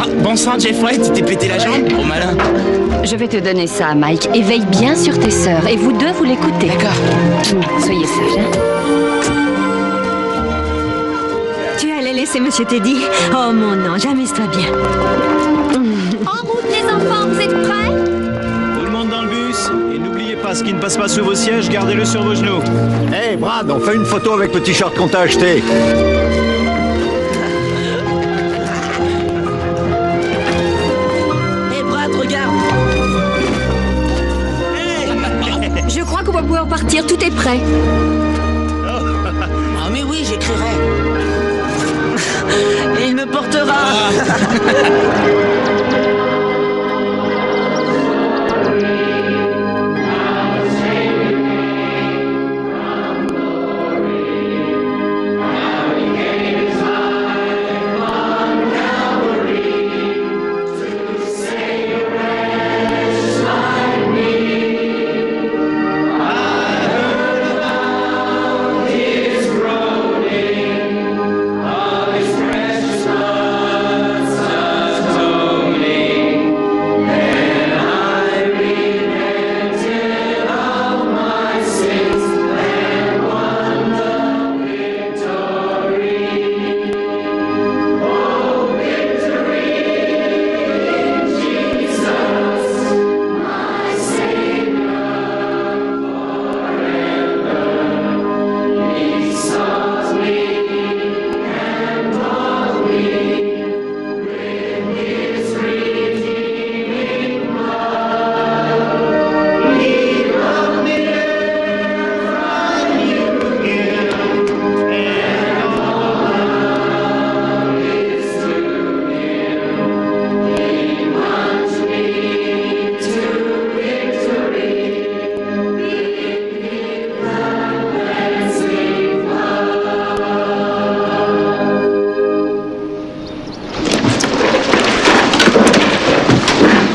Ah, bon sang, Jeffrey, tu t'es pété la jambe? Trop malin. Je vais te donner ça, Mike, et veille bien sur tes sœurs. Et vous deux, vous l'écoutez. D'accord. Soyez sages, hein. Tu allais laisser Monsieur Teddy? Oh mon ange, amuse-toi bien. En route les enfants, vous êtes prêts? Tout le monde dans le bus. Et n'oubliez pas, ce qui ne passe pas sous vos sièges, gardez-le sur vos genoux. Hey Brad, on fait une photo avec le t-shirt qu'on t'a acheté. Hé, Brad, regarde. Je crois qu'on va pouvoir partir, tout est prêt. Ah, mais oui, j'écrirai. Et il me portera.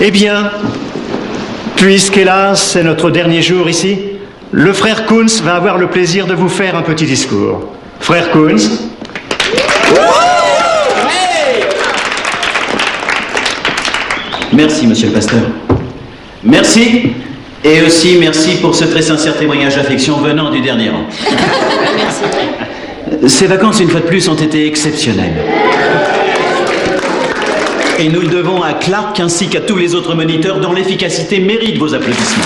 Eh bien, puisqu'hélas, c'est notre dernier jour ici, le frère Kunz va avoir le plaisir de vous faire un petit discours. Frère Kunz. Merci, monsieur le pasteur. Merci. Et aussi merci pour ce très sincère témoignage d'affection venant du dernier rang. Merci. Ces vacances, une fois de plus, ont été exceptionnelles. Et nous le devons à Clark ainsi qu'à tous les autres moniteurs dont l'efficacité mérite vos applaudissements.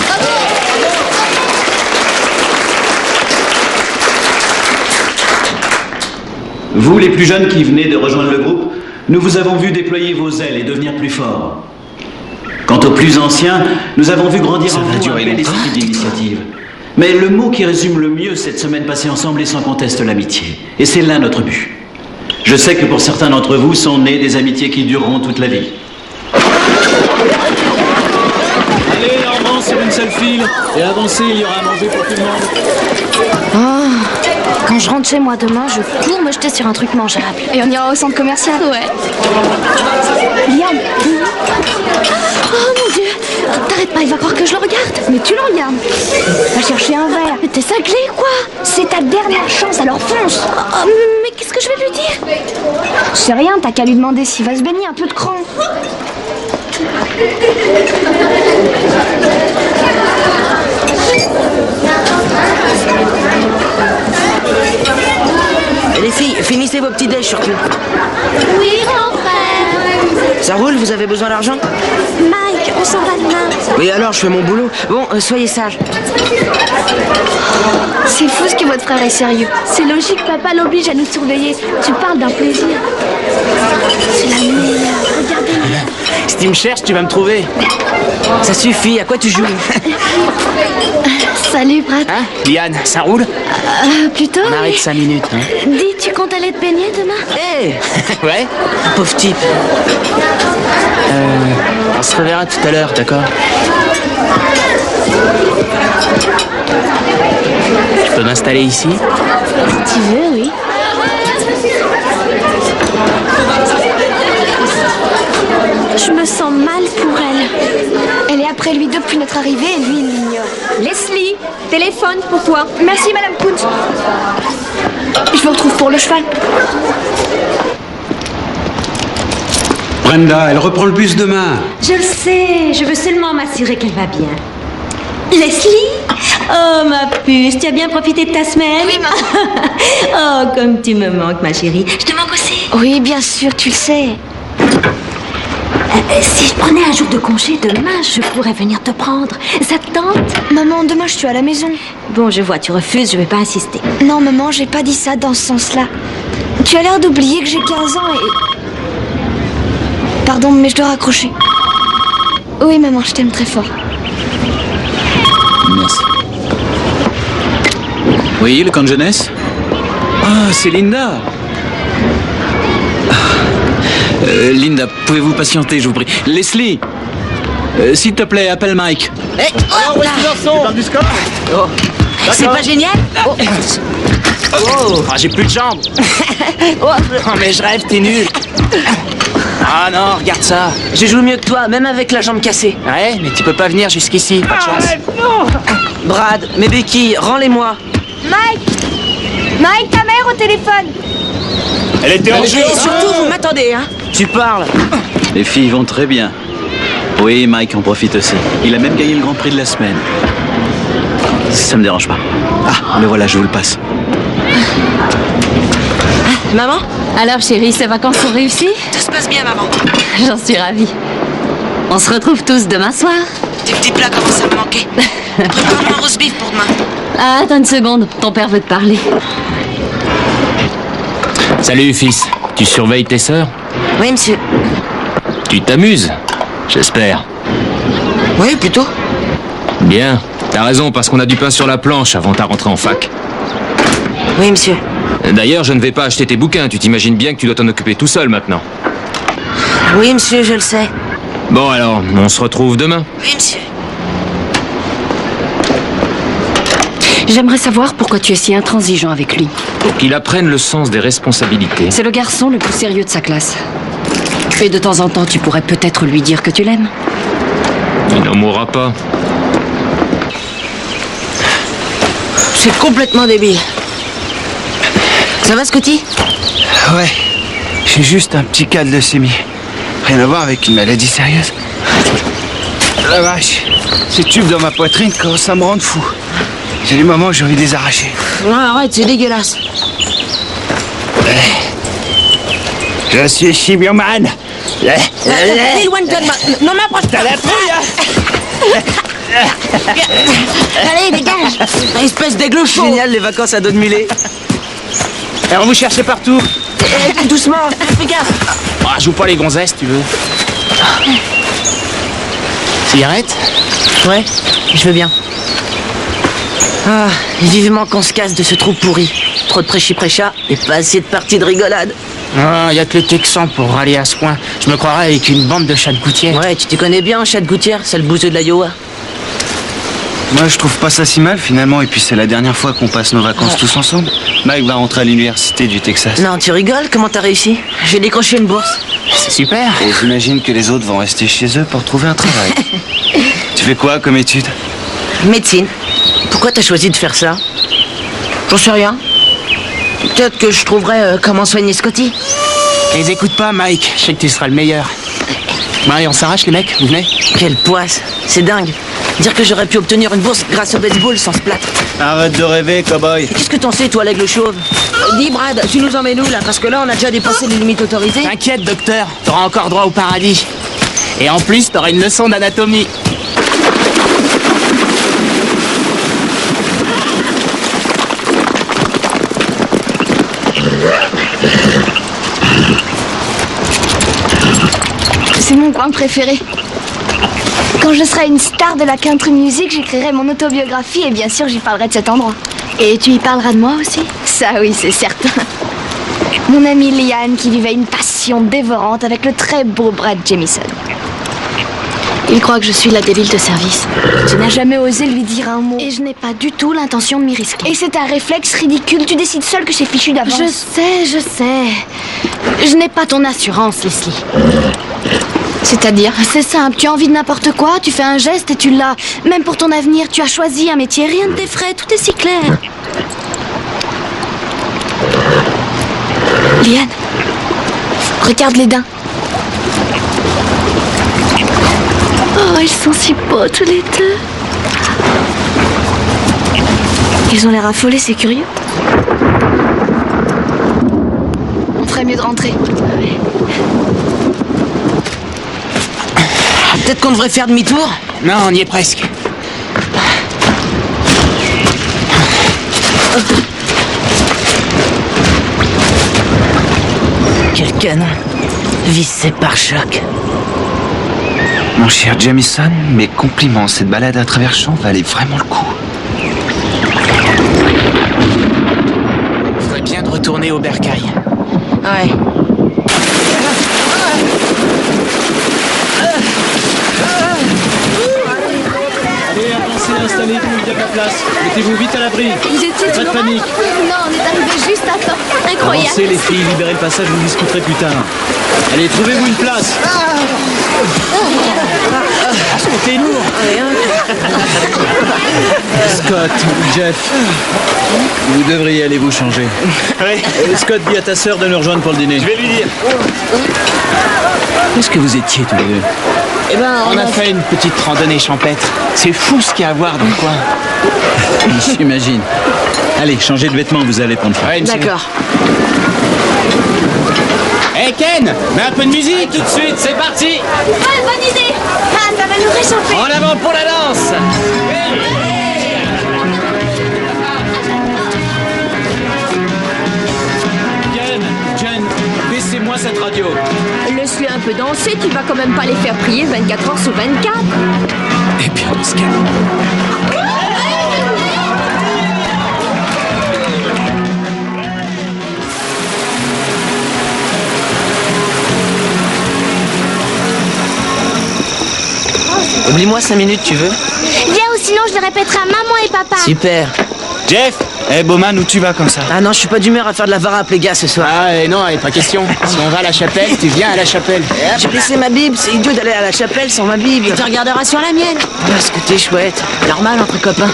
Vous, les plus jeunes qui venez de rejoindre le groupe, nous vous avons vu déployer vos ailes et devenir plus forts. Quant aux plus anciens, nous avons vu grandir en vous un bel esprit d'initiative. Mais le mot qui résume le mieux cette semaine passée ensemble est sans conteste l'amitié. Et c'est là notre but. Je sais que pour certains d'entre vous sont nées des amitiés qui dureront toute la vie. Allez, on avance sur une seule file. Et avancez, il y aura à manger pour tout le monde. Oh, quand je rentre chez moi demain, je cours me jeter sur un truc mangeable. Et on ira au centre commercial? Ouais. Liam. Oh mon Dieu. T'arrêtes pas, il va croire que je le regarde. Mais tu le regardes. Va chercher un verre. Mais t'es cinglé quoi? C'est ta dernière chance, alors fonce. Oh, mais qu'est-ce que je vais lui dire? Je sais rien, t'as qu'à lui demander s'il va se baigner un peu de cran. Et les filles, finissez vos petits déj surtout. Oui, grand frère. Ça roule, vous avez besoin d'argent? Mike, on s'en va demain. Oui, alors je fais mon boulot. Bon, soyez sages. C'est fou ce que votre frère est sérieux. C'est logique, papa l'oblige à nous surveiller. Tu parles d'un plaisir. C'est la meilleure. Regardez-moi. Si tu me cherches, tu vas me trouver. Ça suffit, à quoi tu joues? Salut, Brad. Hein, Liane, ça roule? Plutôt. On arrête 5 minutes, hein. Dis, tu comptes aller te baigner demain? Hé Ouais, pauvre type. On se reverra tout à l'heure, d'accord? Je peux m'installer ici? Si tu veux, oui. Je me sens mal pour elle. Elle est après lui depuis notre arrivée et lui, il l'ignore. Leslie, téléphone pour toi. Merci, Madame Kunz. Je vous retrouve pour le cheval. Brenda, elle reprend le bus demain. Je le sais, je veux seulement m'assurer qu'elle va bien. Leslie? Oh, ma puce, tu as bien profité de ta semaine? Oui, maman. Oh, comme tu me manques, ma chérie. Je te manque aussi. Oui, bien sûr, tu le sais. Si je prenais un jour de congé demain, je pourrais venir te prendre. Ça te tente? Maman, demain, je suis à la maison. Bon, je vois, tu refuses, je vais pas insister. Non, maman, j'ai pas dit ça dans ce sens-là. Tu as l'air d'oublier que j'ai 15 ans et... Pardon, mais je dois raccrocher. Oui, maman, je t'aime très fort. Merci. Oui, le camp de jeunesse? Ah, c'est Linda. Linda, pouvez-vous patienter, je vous prie. Leslie, s'il te plaît, appelle Mike. Hé, oh, Du score. c'est pas génial? Oh, j'ai plus de jambes. Oh, mais je rêve, t'es nul. Ah non, regarde ça. Je joue mieux que toi, même avec la jambe cassée. Ouais, mais tu peux pas venir jusqu'ici, pas de chance. Brad, mes béquilles, rends-les-moi. Mike, ta mère au téléphone. Elle était en Et jeu. surtout, vous m'attendez, hein? Tu parles. Les filles vont très bien. Oui, Mike en profite aussi. Il a même gagné le Grand Prix de la semaine. Ça me dérange pas. Ah, le voilà, je vous le passe. Maman? Alors chérie, ces vacances sont réussies? Tout se passe bien, maman. J'en suis ravie. On se retrouve tous demain soir. Tes petits plats commencent à me manquer. Prépare-moi un roast beef pour demain. Ah, attends une seconde, ton père veut te parler. Salut fils, tu surveilles tes sœurs? Oui, monsieur. Tu t'amuses? J'espère. Oui, plutôt. Bien, t'as raison parce qu'on a du pain sur la planche avant ta rentrée en fac. Oui, monsieur. D'ailleurs, je ne vais pas acheter tes bouquins, tu t'imagines bien que tu dois t'en occuper tout seul maintenant. Oui, monsieur, je le sais. Bon alors, on se retrouve demain. Oui, monsieur. J'aimerais savoir pourquoi tu es si intransigeant avec lui. Pour qu'il apprenne le sens des responsabilités. C'est le garçon le plus sérieux de sa classe. Et de temps en temps, tu pourrais peut-être lui dire que tu l'aimes. Il n'en mourra pas. C'est complètement débile. Ça va, Scotty? Ouais, j'ai juste un petit cas de leucémie. Rien à voir avec une maladie sérieuse. La vache, ces tubes dans ma poitrine commencent à me rendre fou. J'ai des moments où j'ai envie de les arracher. Non, arrête, c'est dégueulasse. Je suis chibioman. Éloigne-toi de moi. Non, m'approche pas. Allez, dégage. Espèce d'aigle-chaud. Génial, les vacances à dos de mulet. Et on vous cherchait partout. Doucement, fais gaffe. Ah, joue pas les gonzesses, tu veux. Cigarette? Ouais, je veux bien. Ah, vivement qu'on se casse de ce trou pourri. Trop de prêchi-prêcha et pas assez de parties de rigolade. Ah, y a que les Texans pour râler à ce point. Je me croirais avec une bande de chats de gouttière. Ouais, tu te connais bien, chat de gouttière, c'est le bouseux de la Iowa. Moi, je trouve pas ça si mal finalement. Et puis, c'est la dernière fois qu'on passe nos vacances tous ensemble. Mike va rentrer à l'université du Texas. Non, tu rigoles, comment t'as réussi? J'ai décroché une bourse. C'est super. Et j'imagine que les autres vont rester chez eux pour trouver un travail. Tu fais quoi comme étude? Médecine. Pourquoi t'as choisi de faire ça? J'en sais rien. Peut-être que je trouverai comment soigner Scotty. Les écoute pas, Mike. Je sais que tu seras le meilleur. Bon, allez, on s'arrache, les mecs. Vous venez? Quelle poisse. C'est dingue. Dire que j'aurais pu obtenir une bourse grâce au baseball sans se plâtre. Arrête de rêver, cowboy. Qu'est-ce que t'en sais, toi, l'aigle chauve? Dis, Brad, tu nous emmènes où, là? Parce que là, on a déjà dépassé les limites autorisées. T'inquiète, docteur. T'auras encore droit au paradis. Et en plus, t'auras une leçon d'anatomie. C'est mon coin préféré. Quand je serai une star de la country music, j'écrirai mon autobiographie et bien sûr j'y parlerai de cet endroit. Et tu y parleras de moi aussi? Ça oui, c'est certain. Mon amie Liane qui vivait une passion dévorante avec le très beau Brad Jamison. Il croit que je suis la débile de service. Tu n'as jamais osé lui dire un mot. Et je n'ai pas du tout l'intention de m'y risquer. Et c'est un réflexe ridicule. Tu décides seul que c'est fichu d'avance. Je sais. Je n'ai pas ton assurance, Leslie. C'est-à-dire? C'est simple, tu as envie de n'importe quoi, tu fais un geste et tu l'as. Même pour ton avenir, tu as choisi un métier, rien ne t'effraie, tout est si clair. Liane, regarde les daims. Oh, ils sont si beaux tous les deux. Ils ont l'air affolés, c'est curieux. On ferait mieux de rentrer. Peut-être qu'on devrait faire demi-tour? Non, on y est presque. Quel canon. Vissé par choc. Mon cher Jamison, mes compliments, cette balade à travers champs valait vraiment le coup. Faudrait bien de retourner au bercail. Ouais. Allez, avancez, installez-vous, il y a de la place. Mettez-vous vite à l'abri. Vous étiez Pas de panique. Non, on est arrivé juste à temps. Incroyable. Avancez les filles, libérez le passage, vous discuterez plus tard. Allez, trouvez-vous une place. T'es lourd. Scott, Jeff, vous devriez aller vous changer. Oui. Scott, dis à ta sœur de nous rejoindre pour le dîner. Je vais lui dire. Où est-ce que vous étiez tous les deux? Eh ben, on a fait une petite randonnée champêtre. C'est fou ce qu'il y a à voir dans le coin. J'imagine. Allez, changez de vêtements, vous allez prendre froid. Ouais, D'accord. Hey Ken, mets un peu de musique tout de suite, c'est parti. Ouais, bonne idée. Ah, ça va nous réchauffer. En avant pour la danse. Ken, Jen, baissez-moi cette radio. Laisse-les un peu danser, tu vas quand même pas les faire prier 24 heures sur 24. Et bien, on se calme. Oublie-moi 5 minutes, tu veux? Viens ou sinon je le répéterai à maman et papa. Super. Jeff, Bowman, où tu vas comme ça? Ah non, je suis pas d'humeur à faire de la varap, les gars, ce soir. Ah non, pas question. Si on va à la chapelle, tu viens à la chapelle. J'ai laissé ma Bible, c'est idiot d'aller à la chapelle sans ma Bible. Tu te regarderas sur la mienne. Ah, ce que t'es chouette. Normal entre copains.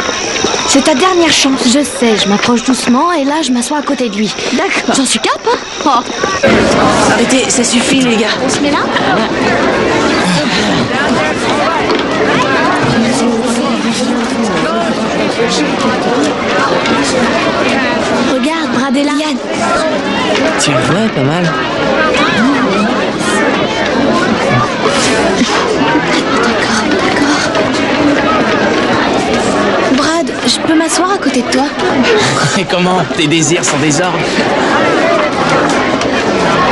C'est ta dernière chance. Je sais, je m'approche doucement et là je m'assois à côté de lui. D'accord. J'en suis cap, hein? Oh. Arrêtez, ça suffit, les gars. On se met là? Regarde, Brad et Liane. Tiens, ouais, pas mal. Brad, je peux m'asseoir à côté de toi? Et comment? Tes désirs sont des ordres.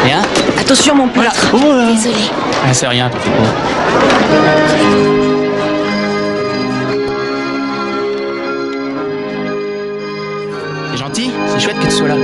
Rien? Attention, mon plâtre. Désolée. Ah, c'est rien, t'en fais pas. C'est gentil, c'est chouette que tu sois là.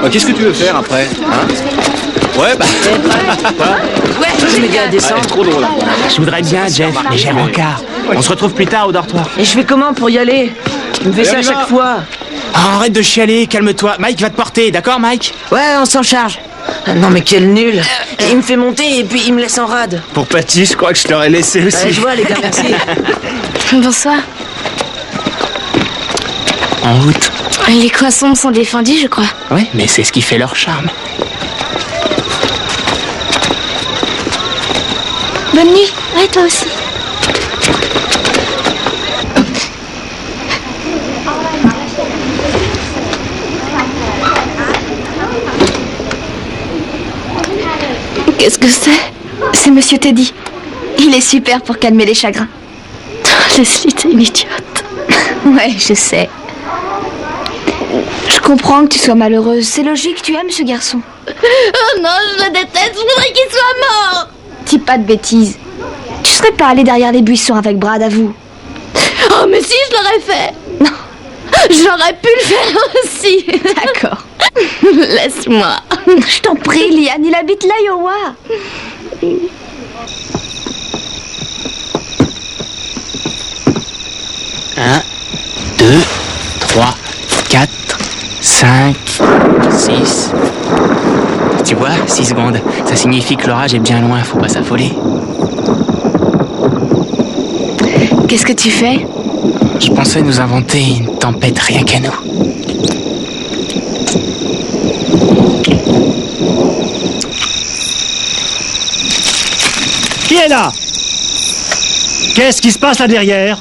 Qu'est-ce que tu veux faire après, hein? Ouais, bah... Ouais, les gars, descends. Trop drôle. Je voudrais bien, Jeff, mais j'ai un rencard. On se retrouve plus tard au dortoir. Et je fais comment pour y aller? Tu me fais ça à chaque fois. Ah, arrête de chialer, calme-toi. Mike va te porter, d'accord, Mike? Ouais, on s'en charge. Ah, non, mais quel nul. Il me fait monter et puis il me laisse en rade. Pour Patty, je crois que je l'aurais laissé aussi. Ouais, je vois, les gars, merci. Bonsoir. En route. Les croissants sont défendus, je crois. Oui, mais c'est ce qui fait leur charme. Bonne nuit. Ouais, toi aussi. Qu'est-ce que c'est? C'est Monsieur Teddy. Il est super pour calmer les chagrins. Leslie, t'es une idiote. Ouais, je sais. Je comprends que tu sois malheureuse. C'est logique, tu aimes ce garçon. Oh non, je le déteste. Je voudrais qu'il soit mort. Dis pas de bêtises. Tu serais pas allé derrière les buissons avec Brad, à vous. Oh, mais si, je l'aurais fait. Non, j'aurais pu le faire aussi. D'accord. Laisse-moi. Je t'en prie, Liane, il habite l'Iowa. 6. Tu vois, 6 secondes. Ça signifie que l'orage est bien loin, faut pas s'affoler. Qu'est-ce que tu fais? Je pensais nous inventer une tempête rien qu'à nous. Qui est là? Qu'est-ce qui se passe là derrière?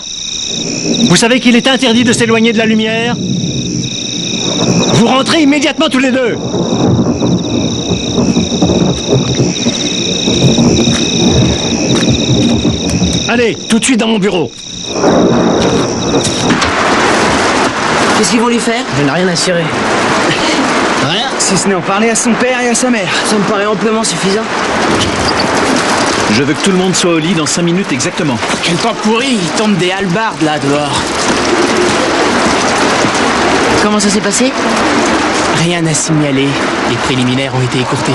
Vous savez qu'il est interdit de s'éloigner de la lumière? Vous rentrez immédiatement tous les deux. Allez, tout de suite dans mon bureau. Qu'est-ce qu'ils vont lui faire? Je n'ai rien à cirer. Rien, si ce n'est en parler à son père et à sa mère. Ça me paraît amplement suffisant. Je veux que tout le monde soit au lit dans 5 minutes exactement. Quel temps pourri, il tombe des hallebardes là dehors. Comment ça s'est passé? Rien à signaler. Les préliminaires ont été écourtés.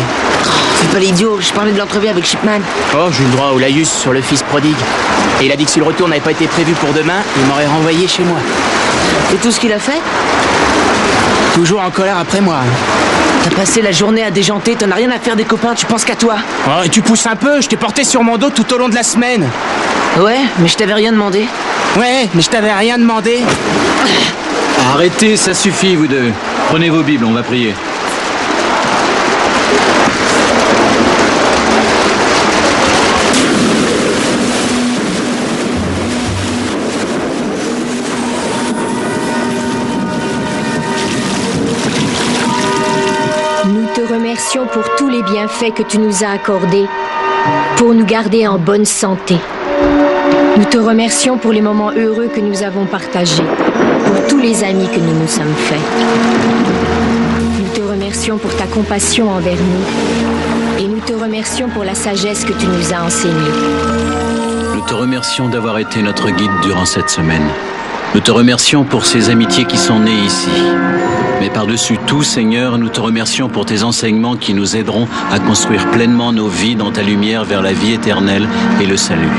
Fais pas l'idiot, je parlais de l'entrevue avec Shipman. Oh, j'ai eu le droit au laïus sur le fils prodigue. Et il a dit que si le retour n'avait pas été prévu pour demain, il m'aurait renvoyé chez moi. Et tout ce qu'il a fait? Toujours en colère après moi. T'as passé la journée à déjanter, t'en as rien à faire des copains, tu penses qu'à toi. Oh, et tu pousses un peu, je t'ai porté sur mon dos tout au long de la semaine. Ouais, mais je t'avais rien demandé. Ouais, mais je t'avais rien demandé. Arrêtez, ça suffit, vous deux. Prenez vos Bibles, on va prier. Nous te remercions pour tous les bienfaits que tu nous as accordés, pour nous garder en bonne santé. Nous te remercions pour les moments heureux que nous avons partagés, pour tous les amis que nous nous sommes faits. Nous te remercions pour ta compassion envers nous, et nous te remercions pour la sagesse que tu nous as enseignée. Nous te remercions d'avoir été notre guide durant cette semaine. Nous te remercions pour ces amitiés qui sont nées ici. Mais par-dessus tout, Seigneur, nous te remercions pour tes enseignements qui nous aideront à construire pleinement nos vies dans ta lumière vers la vie éternelle et le salut.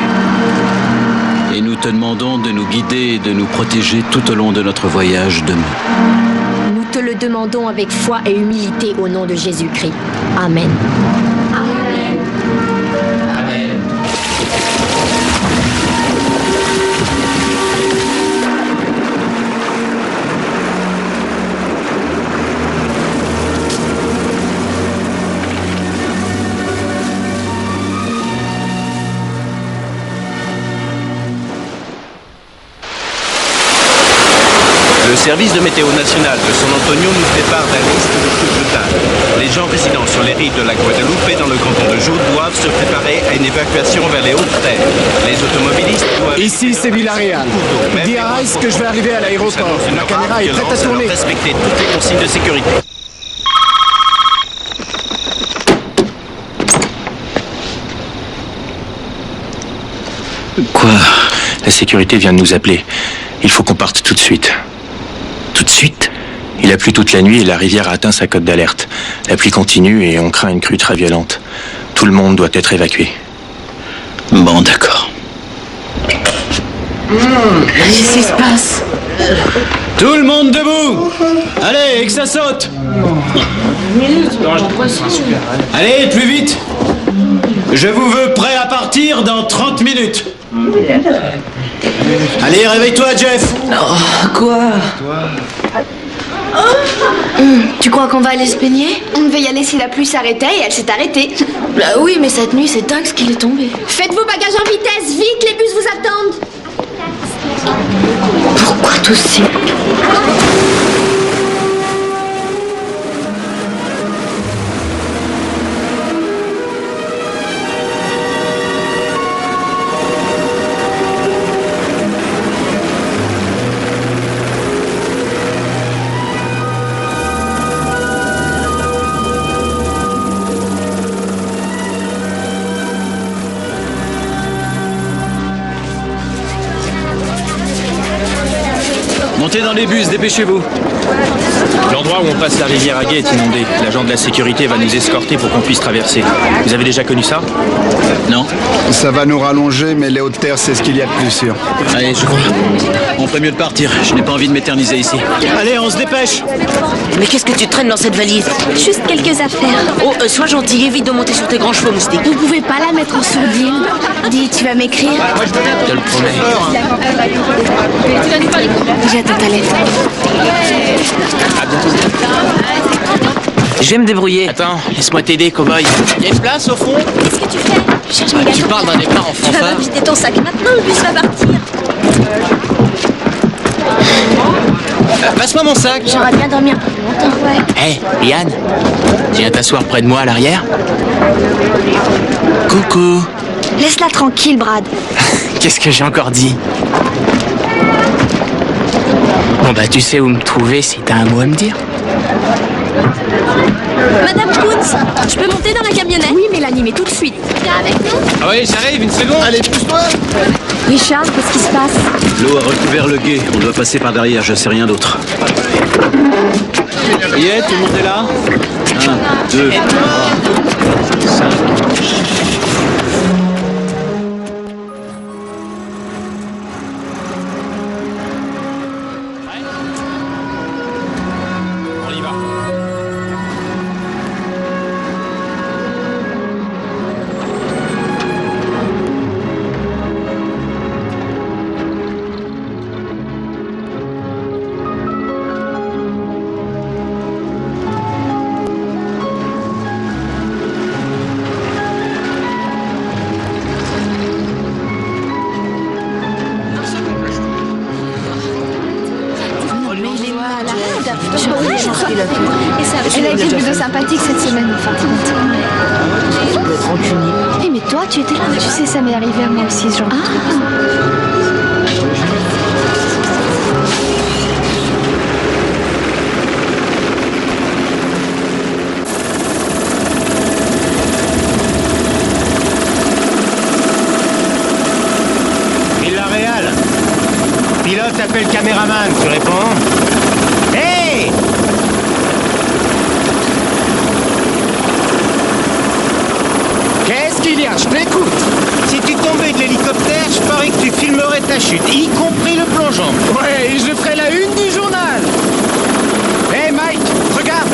Et nous te demandons de nous guider et de nous protéger tout au long de notre voyage demain. Nous te le demandons avec foi et humilité au nom de Jésus-Christ. Amen. Le service de météo national de San Antonio nous fait part d'un risque de chute de table. Les gens résidant sur les rives de la Guadeloupe et dans le canton de Joux doivent se préparer à une évacuation vers les hautes terres. Les automobilistes doivent... Ici, c'est Villarreal. Dis à Rice que je vais arriver à l'aéroport. La caméra est prête à tourner. Respectez toutes les consignes de sécurité. Quoi? La sécurité vient de nous appeler. Il faut qu'on parte tout de suite. Tout de suite? Il a plu toute la nuit et la rivière a atteint sa cote d'alerte. La pluie continue et on craint une crue très violente. Tout le monde doit être évacué. Bon, d'accord. Qu'est-ce qui se passe? Tout le monde debout! Allez, et que ça saute! Allez, plus vite! Je vous veux prêt à partir dans 30 minutes. Allez, réveille-toi, Jeff. Oh, quoi? Tu crois qu'on va aller se baigner? On devait y aller si la pluie s'arrêtait et elle s'est arrêtée. Bah oui, mais cette nuit, c'est dingue ce qu'il est tombé. Faites vos bagages en vitesse, vite, les bus vous attendent. Pourquoi tousser? Montez dans les bus, dépêchez-vous. L'endroit où on passe la rivière à Gué est inondé. L'agent de la sécurité va nous escorter pour qu'on puisse traverser. Vous avez déjà connu ça? Non. Ça va nous rallonger, mais les hautes terres, c'est ce qu'il y a de plus sûr. Allez, je crois. On ferait mieux de partir. Je n'ai pas envie de m'éterniser ici. Allez, on se dépêche. Mais qu'est-ce que tu traînes dans cette valise? Juste quelques affaires. Oh, sois gentil, évite de monter sur tes grands chevaux, moustique. Vous pouvez pas la mettre en sourdine. Dis, tu vas m'écrire? Je te le promets. J'attends ta lettre. Je vais me débrouiller. Attends, laisse-moi t'aider, cow-boy. Il y a une place au fond? Qu'est-ce que tu fais? Je cherche mes Tu gâteaux. parles d'un départ en Tu vas fanfare. pas vider ton sac maintenant, le bus va partir. Passe-moi mon sac. J'aurais bien dormi un peu plus longtemps. Ouais. Hé, Yann, tu viens t'asseoir près de moi à l'arrière? Coucou. Laisse-la tranquille, Brad. Qu'est-ce que j'ai encore dit? Bon bah tu sais où me trouver si t'as un mot à me dire. Madame Kunz, je peux monter dans la camionnette? Oui, Mélanie, mais tout de suite. Viens avec nous? Ah oui, j'arrive, une seconde. Allez, pousse-toi. Richard, qu'est-ce qui se passe? L'eau a recouvert le gué. On doit passer par derrière, je sais rien d'autre. Ça y est, tout le monde est là? 1, 2, 3, 5. On y va. Elle a été plutôt sympathique cette semaine, enfin. Eh, mais toi, tu étais là. Tu sais, ça m'est arrivé à moi aussi, ce genre de truc. Villarreal. Pilote appelle caméraman, tu réponds? Hey! Qu'est-ce qu'il y a? Je t'écoute. Si tu tombais de l'hélicoptère, je parie que tu filmerais ta chute, y compris le plongeon. Ouais, et je ferais la une du journal. Hey Mike, regarde,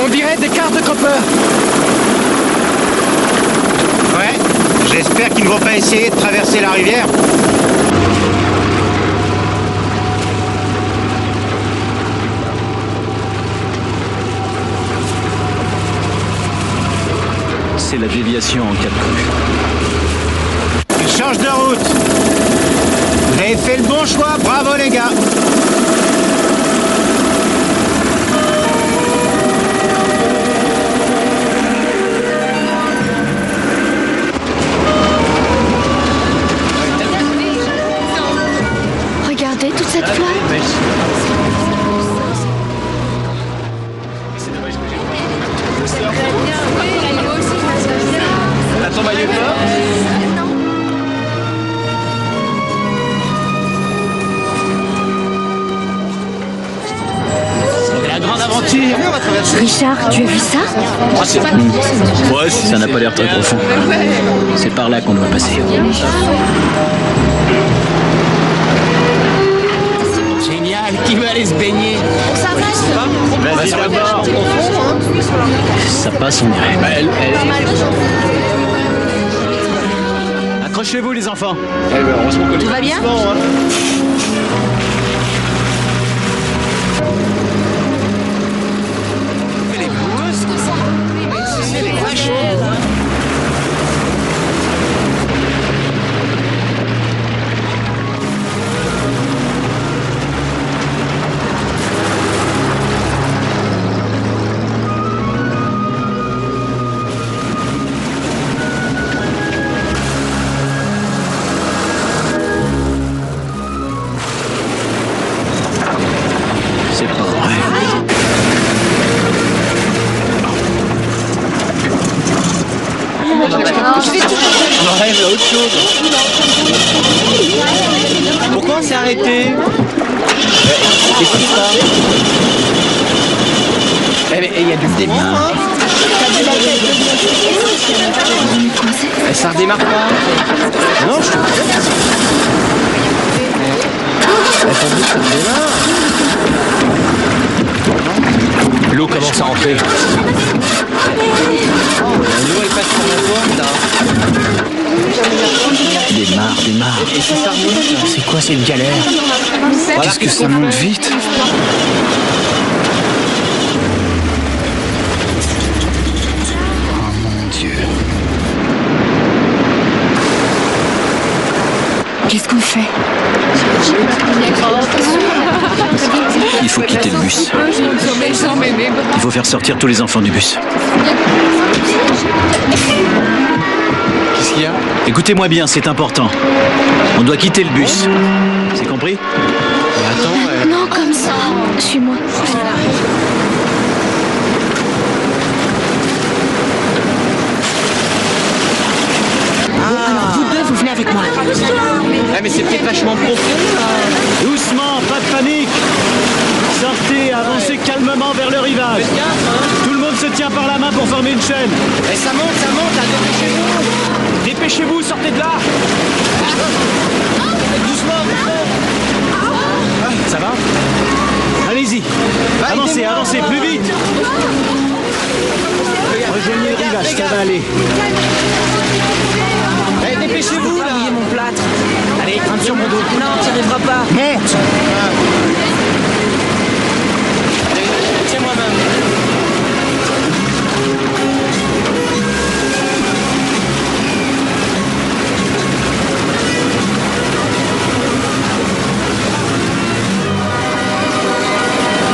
on dirait des cartes de Copper. Ouais, j'espère qu'ils ne vont pas essayer de traverser la rivière. C'est la déviation en cas de crue. Il change de route. Vous avez fait le bon choix, bravo les gars. Regardez toute cette flotte. T'as ton maillot de bain? C'est la grande aventure. Richard, tu as vu ça? Ouais, ça n'a pas l'air très profond. C'est par là qu'on doit passer. Génial, qui veut aller se baigner? Ça va, Vas-y d'abord. Ça passe, on dirait. Accrochez-vous, les enfants. Tout va bien? C'est pas vrai. On rêve à autre chose. Pourquoi on s'est arrêté? Qu'est-ce qui se passe? Et il y a du Des mains. Et ça redémarre pas. Non, je te L'eau commence à rentrer. L'eau elle passe sur la porte là. Démarre, démarre. Et si ça remonte, c'est quoi cette galère? Qu'est-ce que ça monte vite? Oh mon Dieu. Qu'est-ce qu'on fait? Il faut quitter le bus. Il faut faire sortir tous les enfants du bus. Qu'est-ce qu'il y a? Écoutez-moi bien, c'est important. On doit quitter le bus. C'est compris? Mais attends, Non, comme ça. Suis-moi. vous deux, vous venez avec moi. Ah, mais c'est peut-être vachement profond. Doucement, pas de panique. Sortez, avancez calmement vers le rivage. Tout le monde se tient par la main pour former une chaîne. Et ça monte, là, dépêchez-vous. Dépêchez-vous, sortez de là. Doucement, Ça va? Allez-y. Avancez, avancez, plus vite. Rejoignez le rivage, ça va aller. Eh, dépêchez-vous, là. Mouillez mon plâtre. Allez, grimpe sur mon dos. Non, tu n'y arriveras pas. Monte. Tiens-moi même.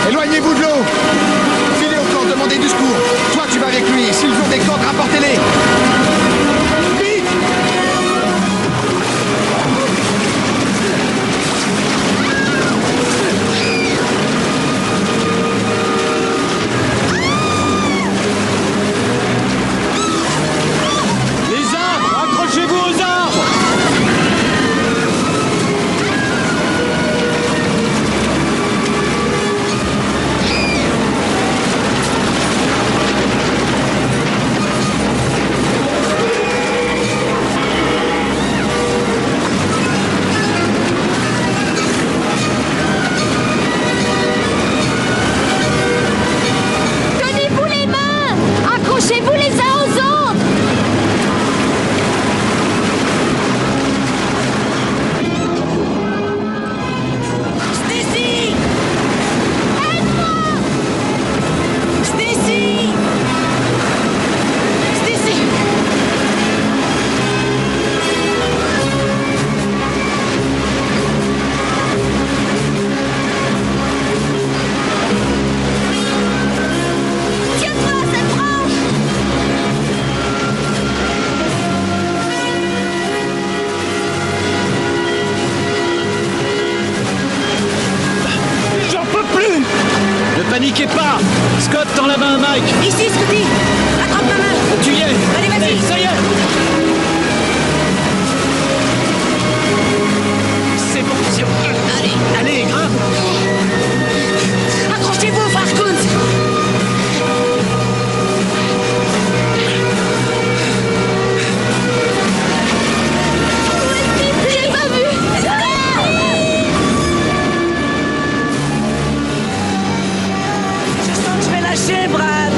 Éloignez-vous de l'eau. Filez au camp, demandez du secours. Toi, tu vas avec lui. S'ils ont des cordes, rapportez-les. Vite. Les arbres, accrochez-vous aux arbres. Tenez-vous les mains! Accrochez-vous les uns aux autres! Stacy! Stacy! Stacy! Tiens-toi à cette branche! J'en peux plus. Ne paniquez pas. Scott, tends la main à Mike. Ici, Scotty! Attrape ma main! Tu y es. Allez, vas-y! Ça y est. C'est bon, c'est bon. Allez, grimpe. Accrochez-vous, frère Kunz! J'ai pas vu! Je sens que je vais lâcher, Brad.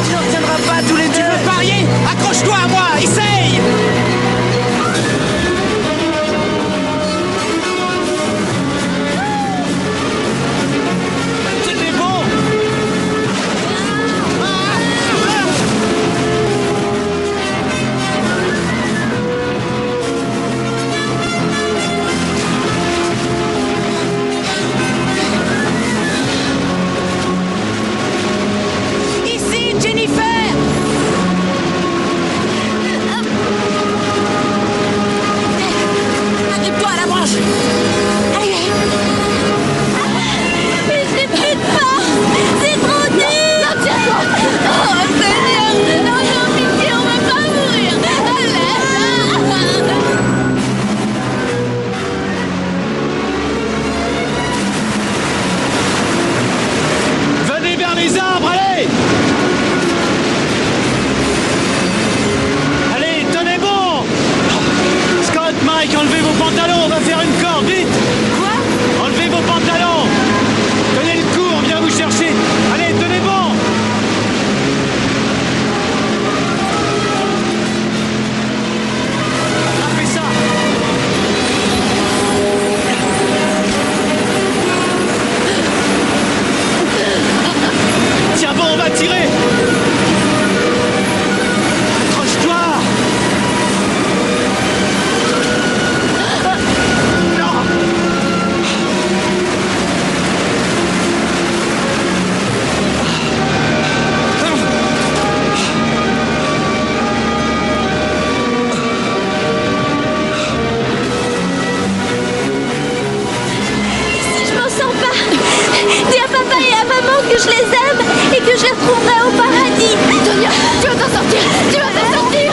Tu n'en tiendras pas tous les deux. Tu veux parier? Accroche-toi à moi, essaye. vos pantalons, on va faire une corde, vite! Quoi? Enlevez vos pantalons! Tenez le coup, on vient vous chercher! Allez, tenez bon! Attrapez ça! Tiens bon, on va tirer! Accroche-toi! Si je m'en sors pas, dis à papa et à maman que je les aime et que je les retrouverai au paradis. Tonya, tu vas t'en sortir. Tu vas t'en sortir.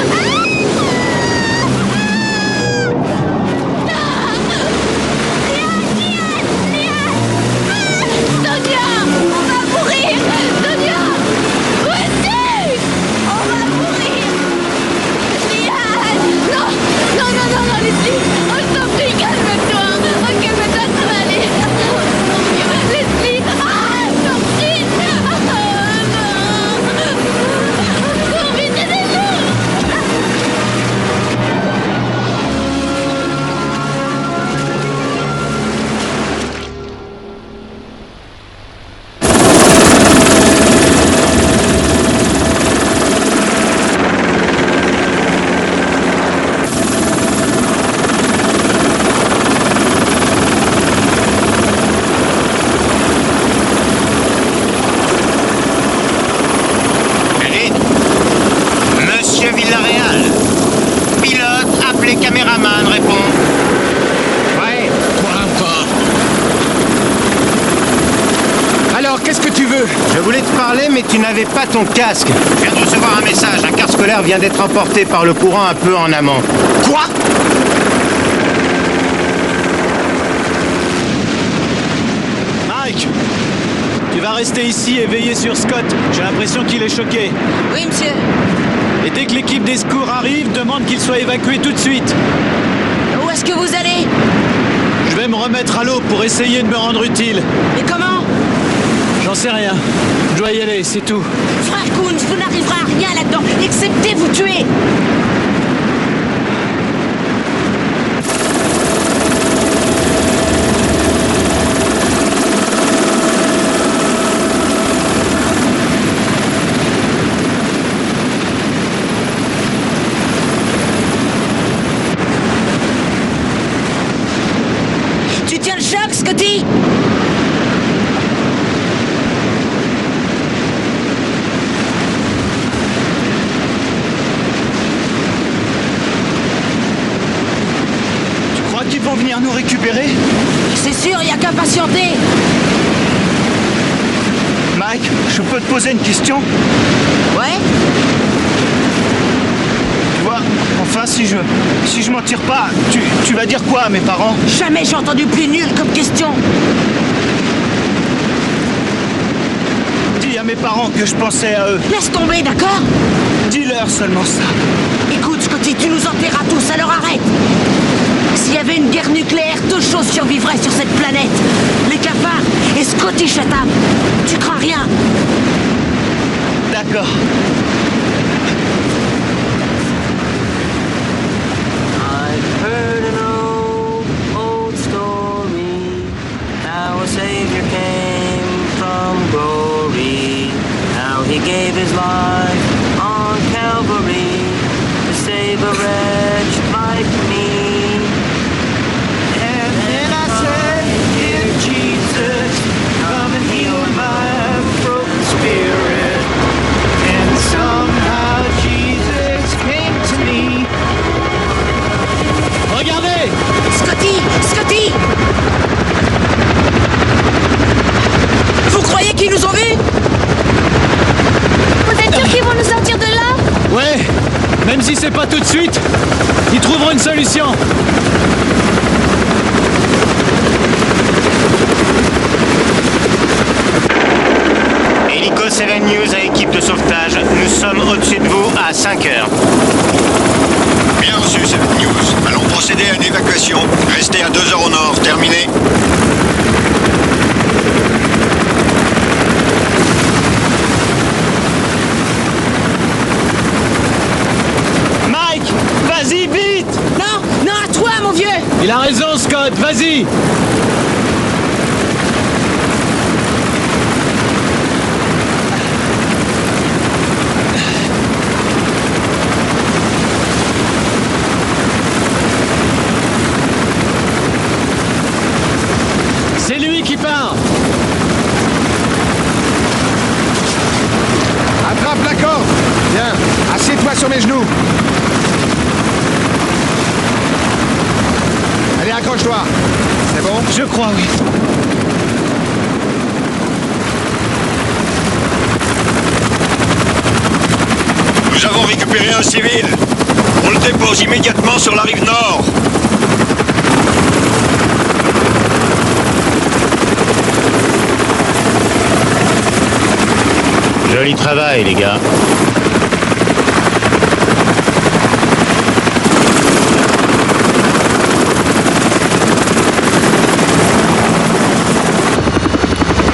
Tonya, on va mourir. Tonya, où es-tu? On va mourir. Liane, non, non, non, non, non, Leslie. Oh, je t'en prie, calme-toi. Oh, calme-toi, ça va aller. Oh, mon Dieu, Leslie. Ah, je t'en prie. Oh, non. Oh, vite, aidez-nous. Allez. Monsieur Villarreal. Pilote, appelez caméraman, répond. Ouais. Quoi encore? Alors, qu'est-ce que tu veux? Je voulais te parler, mais tu n'avais pas ton casque. Je viens de recevoir un message. Un car scolaire vient d'être emporté par le courant un peu en amont. Quoi? Mike! Tu vas rester ici et veiller sur Scott. J'ai l'impression qu'il est choqué. Oui, monsieur. Et dès que l'équipe des secours arrive, demande qu'il soit évacué tout de suite. Où est-ce que vous allez? Je vais me remettre à l'eau pour essayer de me rendre utile. Et comment? J'en sais rien. Je dois y aller, c'est tout. Frère Koons, vous n'arriverez à rien là-dedans, excepté vous tuer. Tu tiens le choc, Scotty? Tu crois qu'ils vont venir nous récupérer? C'est sûr, il n'y a qu'à patienter. Mike, je peux te poser une question? Ouais? Tu vois, enfin, si je m'en tire pas, tu vas dire quoi à mes parents? Jamais j'ai entendu plus nul comme question. Dis à mes parents que je pensais à eux. Laisse tomber, d'accord? Dis-leur seulement ça. Écoute, Scotty, tu nous enterras tous, alors arrête. S'il y avait une guerre nucléaire, deux choses survivraient sur cette planète. Les cafards et Scotty Chatham. Tu crains rien. D'accord. I've heard an old story, how a savior came from glory, how he gave his life on Calvary to save a wretch like me. And then I said, dear Jesus, come and heal my broken spirit. And somehow Jesus came to me. Regardez! Scotty! Scotty! Vous croyez qu'ils nous ont vus? Vous êtes sûr qu'ils vont nous sortir de là? Ouais! Même si c'est pas tout de suite, ils trouveront une solution. Hélico 7 News à équipe de sauvetage. Nous sommes au-dessus de vous à 5 heures. Bien reçu, 7 News. Allons procéder à une évacuation Communication. Restez à 2 heures au nord. Terminé. Mike, vas-y, vite! Non, non, à toi, mon vieux! Il a raison, Scott, vas-y! C'est lui qui part! Attrape la corde. Viens, assieds-toi sur mes genoux. Allez, accroche-toi. C'est bon? Je crois, oui. Nous avons récupéré un civil. On le dépose immédiatement sur la rive nord. Joli travail, les gars.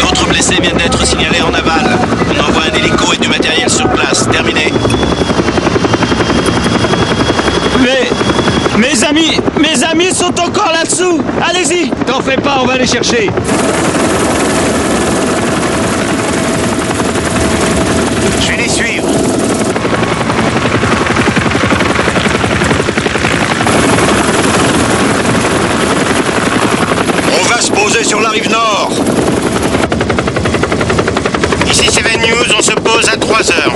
D'autres blessés viennent d'être signalés en aval. On envoie un hélico et du matériel sur place. Terminé. Mais... Mes amis sont encore là-dessous! Allez-y! T'en fais pas, on va les chercher. Je vais les suivre. On va se poser sur la rive nord. Ici Seven News, on se pose à 3 heures.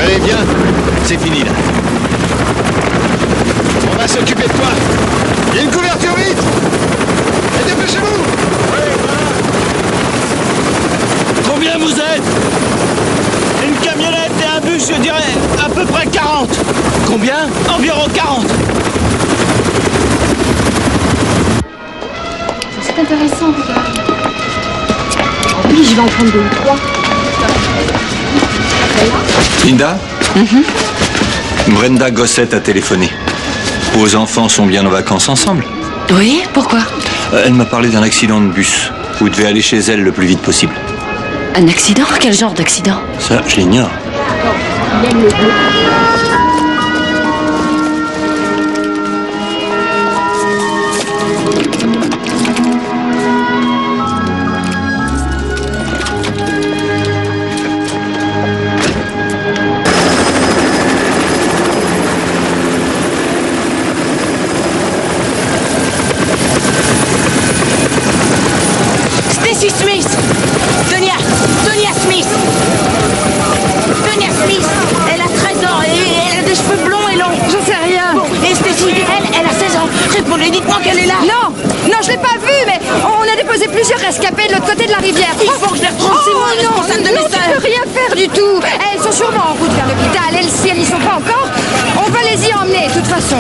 Allez, viens. C'est fini, là. On va s'occuper de toi. Il y a une couverture, vite. Et dépêchez-vous. Combien vous êtes? Une camionnette et un bus, je dirais à peu près 40. Combien? Environ 40. C'est intéressant, regarde. Oui, je vais en prendre 2 ou 3. Linda? Brenda Gossett a téléphoné. Vos enfants sont bien en vacances ensemble? Oui, pourquoi? Elle m'a parlé d'un accident de bus. Vous devez aller chez elle le plus vite possible. Un accident? Quel genre d'accident? Ça, je l'ignore. Stacy Smith! Tonya Smith! Tonya Smith! Elle a 13 ans et elle a des cheveux blonds et longs. Je sais rien. Bon, et Stacy, elle a 16 ans. Répondez, dites-moi qu'elle est là. Non, non, je l'ai pas vue, mais on a déposé plusieurs rescapés de l'autre côté de la rivière. Il faut que je les retrouve, c'est moi le responsable de mes tu sœurs. peux rien faire du tout. Elles sont sûrement en route vers l'hôpital. Elles, si elles n'y sont pas encore, on va les y emmener, de toute façon.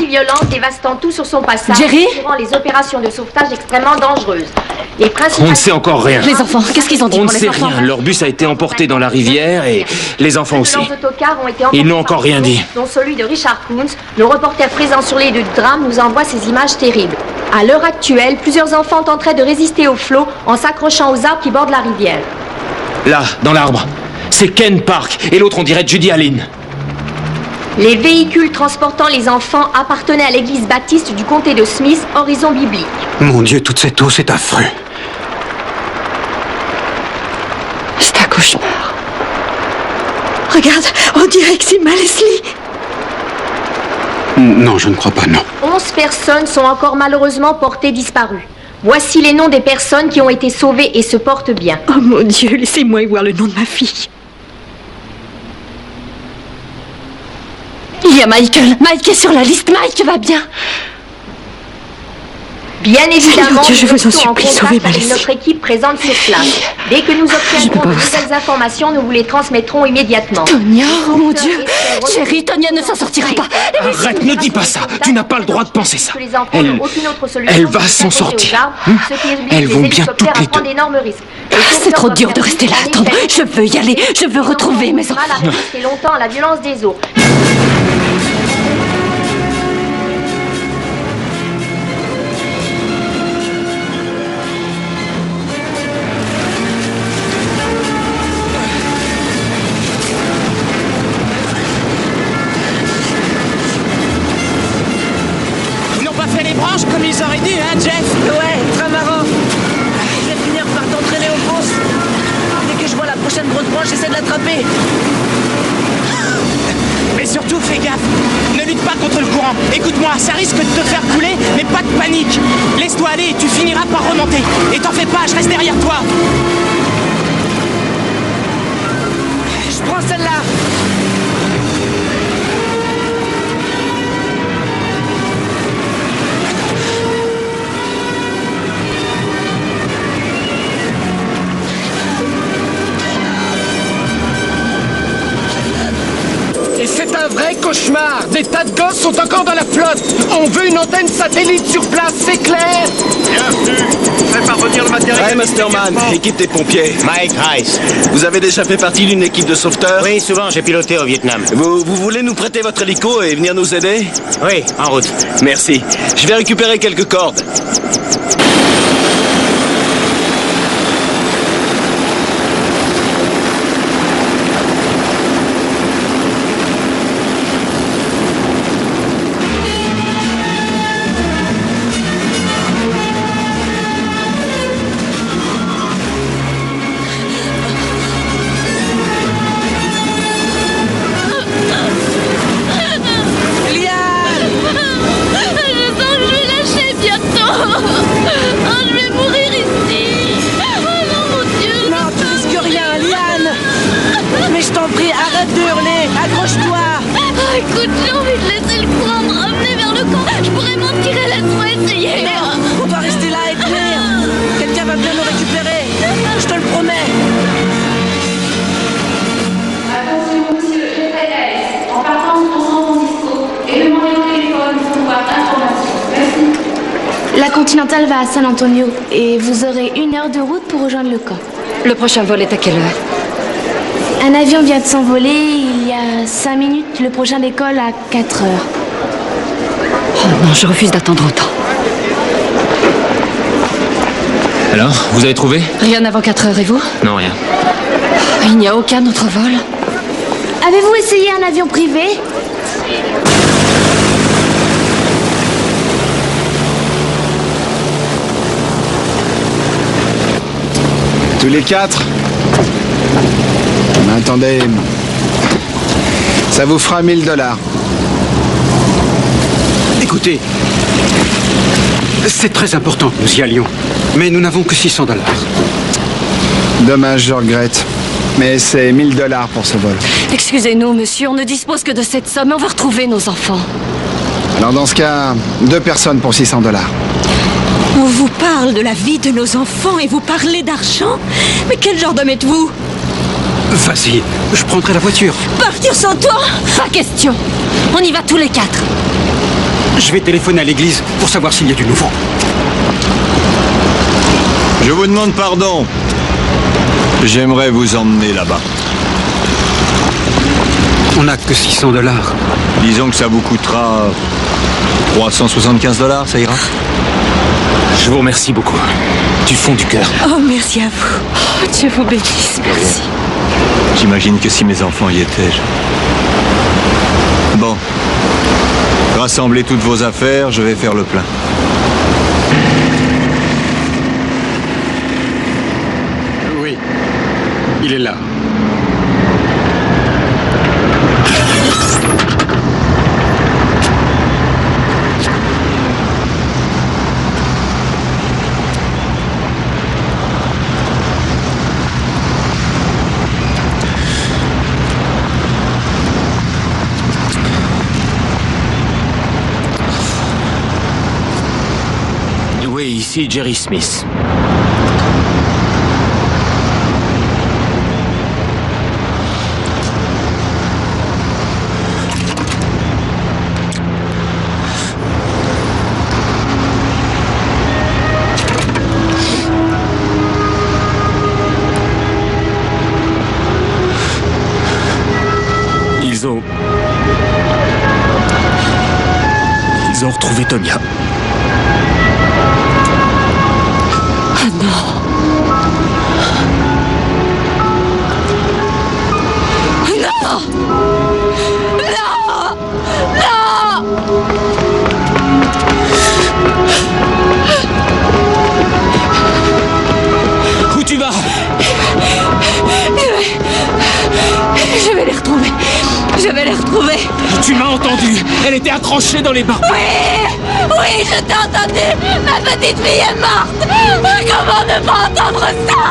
Violente, dévastant tout sur son passage, Jerry durant les opérations de sauvetage extrêmement dangereuses. Les principales... On ne sait encore rien. Les enfants, qu'est-ce qu'ils ont dit On ne pour les sait enfants? rien. Leur bus a été emporté dans la rivière et les enfants aussi. Les autocars ont été Ils n'ont emportés encore par rien des dit. groupes, dont celui de Richard Coons. Le reporter présent sur les lieux du drame nous envoie ces images terribles. À l'heure actuelle, plusieurs enfants tenteraient de résister au flot en s'accrochant aux arbres qui bordent la rivière. Là, dans l'arbre. C'est Ken Park et l'autre on dirait Judy Allen. Les véhicules transportant les enfants appartenaient à l'église baptiste du comté de Smith, horizon biblique. Mon Dieu, toute cette eau, c'est affreux. C'est un cauchemar. Regarde, on dirait que c'est ma Leslie. Non, je ne crois pas, non. 11 personnes sont encore malheureusement portées disparues. Voici les noms des personnes qui ont été sauvées et se portent bien. Oh mon Dieu, laissez-moi y voir le nom de ma fille. Il y a Michael. Mike est sur la liste. Mike va bien. Bien évidemment, Mon Dieu, je vous en nous restons supplie, en sauvez contact ma avec Leslie. notre équipe présente sur place. Dès que nous obtiendrons de nouvelles informations, nous vous les transmettrons immédiatement. Tonya, oh mon Dieu. Chérie, Tonya ne s'en sortira pas. Arrête, ne dis pas ça. Tu n'as pas le droit de penser ça. Les enfants Elle- n'ont aucune autre solution elle que va de s'en s'attacher aux sortir. arbres, ce qui oblige Elles les vont bien hélicoptères toutes à les prendre deux. d'énormes risques. C'est trop dur de rester là à attendre. Je veux y aller. Je veux retrouver mes enfants. Mal à résister longtemps à la violence des eaux. Ils n'ont pas fait les branches comme ils auraient dû, hein, Jeff? Ouais, très marrant. Je vais finir par t'entraîner aux grosses. Dès que je vois la prochaine grosse branche, j'essaie de l'attraper. Mais surtout, fais gaffe. Ne lutte pas contre le courant. Écoute-moi, ça risque de te faire couler, mais pas de panique. Laisse-toi aller et tu finiras par remonter. Et t'en fais pas, je reste derrière toi. Je prends celle-là. Et c'est un vrai cauchemar. Des tas de gosses sont encore dans la flotte. On veut une antenne satellite sur place, c'est clair? Bienvenue. Fais parvenir le matériel. Hey Masterman, équipe des pompiers. Mike Rice. Vous avez déjà fait partie d'une équipe de sauveteurs? Oui, souvent, j'ai piloté au Vietnam. Vous voulez nous prêter votre hélico et venir nous aider? Oui, en route. Merci. Je vais récupérer quelques cordes. Je sens que je vais lâcher bientôt. Oh, je vais mourir ici. Oh non, mon Dieu. Non, tu risques rien, Liane. Mais je t'en prie, arrête de hurler. Accroche-toi. Oh, écoute, j'ai envie de laisser le courant me ramener vers le camp. Je pourrais m'en tirer, laisse-moi essayer. Merde, on doit rester là et tenir. Quelqu'un va bien nous récupérer. Je te le promets. Attention, monsieur GPS, en partant de San Francisco, et demandez au téléphone pour voir l'information. Merci. La Continentale va à San Antonio et vous aurez 1 heure de route pour rejoindre le camp. Le prochain vol est à quelle heure? Un avion vient de s'envoler il y a 5 minutes. Le prochain décolle à 4 heures. Oh non, je refuse d'attendre autant. Alors, vous avez trouvé? Rien avant 4 heures et vous? Non, rien. Il n'y a aucun autre vol? Avez-vous essayé un avion privé? Tous les 4. Mais attendez. Ça vous fera 1 000 $. Écoutez, c'est très important que nous y allions, mais nous n'avons que 600 $. Dommage, je regrette. Mais c'est 1 000 $ pour ce vol. Excusez-nous, monsieur, on ne dispose que de cette somme et on veut retrouver nos enfants. Alors dans ce cas, 2 personnes pour 600 $. On vous parle de la vie de nos enfants et vous parlez d'argent? Mais quel genre d'homme êtes-vous? Vas-y, je prendrai la voiture. Partir sans toi? Pas question. On y va tous les 4. Je vais téléphoner à l'église pour savoir s'il y a du nouveau. Je vous demande pardon. J'aimerais vous emmener là-bas. On n'a que 600 $. Disons que ça vous coûtera 375 $, ça ira? Je vous remercie beaucoup. Du fond du cœur. Oh, merci à vous. Oh, Dieu vous bénisse, merci. J'imagine que si mes enfants y étaient... Bon. Rassemblez toutes vos affaires, je vais faire le plein. Oui, il est là. Ici Jerry Smith. Ils ont retrouvé Tonya. Ah non. Non. Non. Non. Où tu vas? Je vais les retrouver. Je vais les retrouver. Tu m'as entendu. Elle était accrochée dans les barbeaux. Oui. Oui, je t'ai entendu. Ma petite fille est morte. Comment ne pas entendre ça?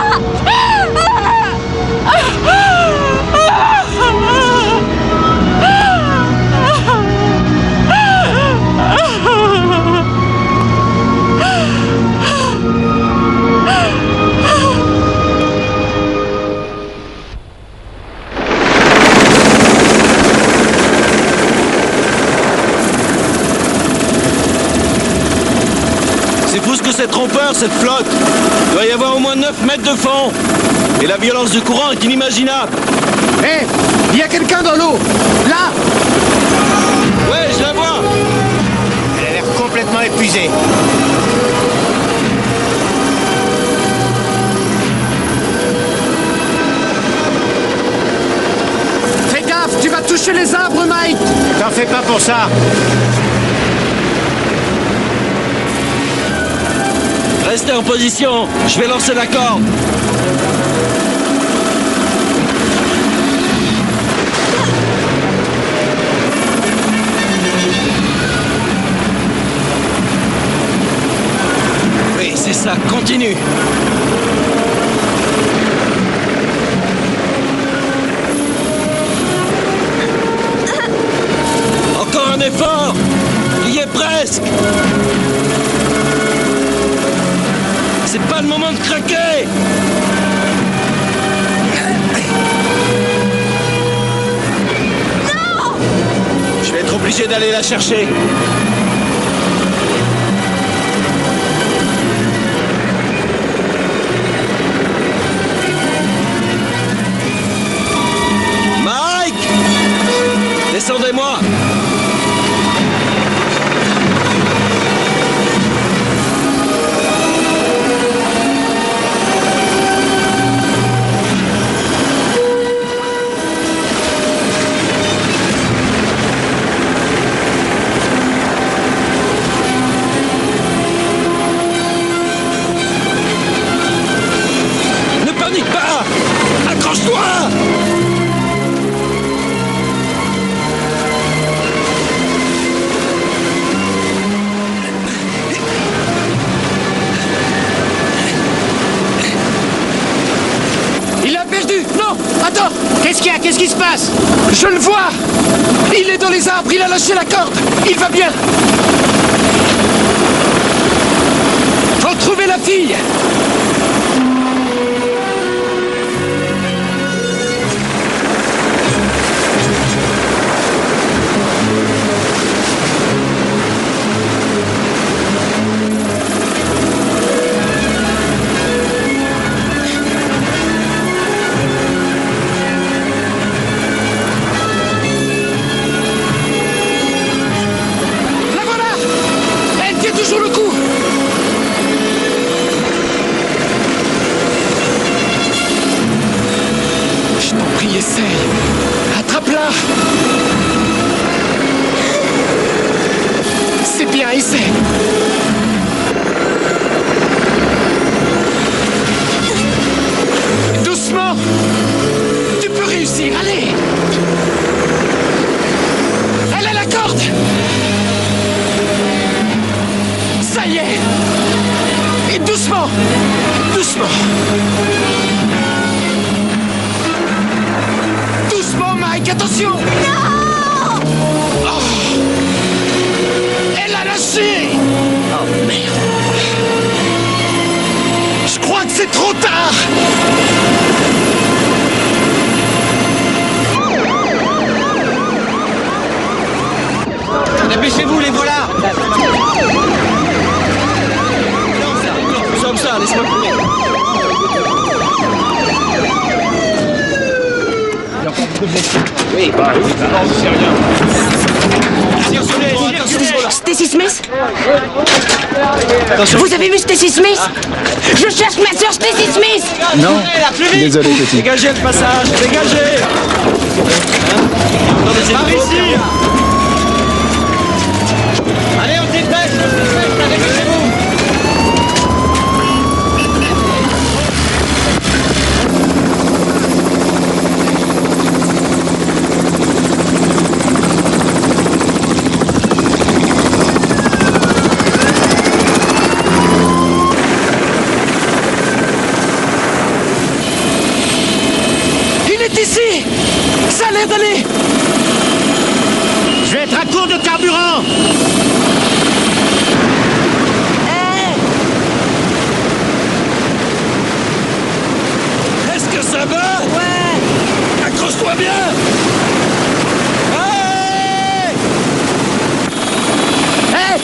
C'est fou ce que c'est trompeur, cette flotte. Il doit y avoir au moins 9 mètres de fond. Et la violence du courant est inimaginable. Hé, il y a quelqu'un dans l'eau. Là. Ouais, je la vois. Elle a l'air complètement épuisée. Fais gaffe, tu vas toucher les arbres, Mike. T'en fais pas pour ça. Restez en position. Je vais lancer la corde. Oui, c'est ça. Continue. Encore un effort. Il y est presque. C'est pas le moment de craquer. Non. Je vais être obligé d'aller la chercher. Mike! Descendez-moi. Accroche-toi! Il l'a perdu. Non. Attends. Qu'est-ce qu'il y a? Qu'est-ce qui se passe? Je le vois. Il est dans les arbres. Il a lâché la corde. Il va bien. Faut trouver la fille. Toujours le coup. Je t'en prie, essaye. Attrape-la. C'est bien, essaye. Doucement. Tu peux réussir, allez. Elle a la corde. Ça y est. Et doucement. Doucement. Doucement, Mike, attention. Non. Oh. Elle a lâché. Oh merde. crois que c'est trop tard. Dépêchez-vous, les voilà. Comme ça, laisse-moi courir. Oui, bah, c'est rien. Stacy Smith? Vous avez vu Stacy Smith? Je cherche ma sœur Stacy Smith! Non, désolé, petit. Dégagez le passage, dégagez. Par ici. Allez, on dépêche, dépêchez-vous. Ici! Ça l'aide, allez! Je vais être à court de carburant! Est-ce que ça va? Ouais! Accroche-toi bien! Hé!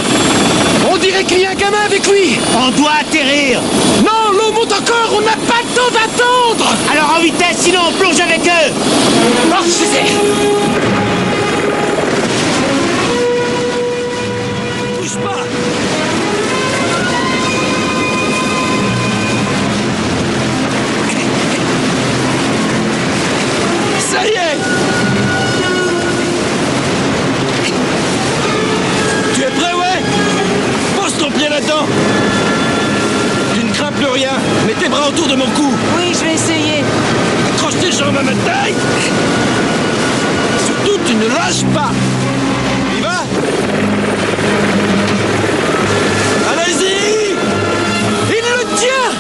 On dirait qu'il y a un gamin avec lui! On doit atterrir! Non, l'eau monte encore, on n'a pas le temps d'attendre! Alors en vitesse, sinon on plonge avec eux! Oh, je sais! Bouge pas! Ça y est! Tu es prêt, ouais? Pose ton pied là-dedans! Tu ne crains plus rien! Mets tes bras autour de mon cou! Oui, je vais essayer. Accroche tes jambes à ma taille! Surtout, tu ne lâches pas! Y va! Allez-y! Il le tient!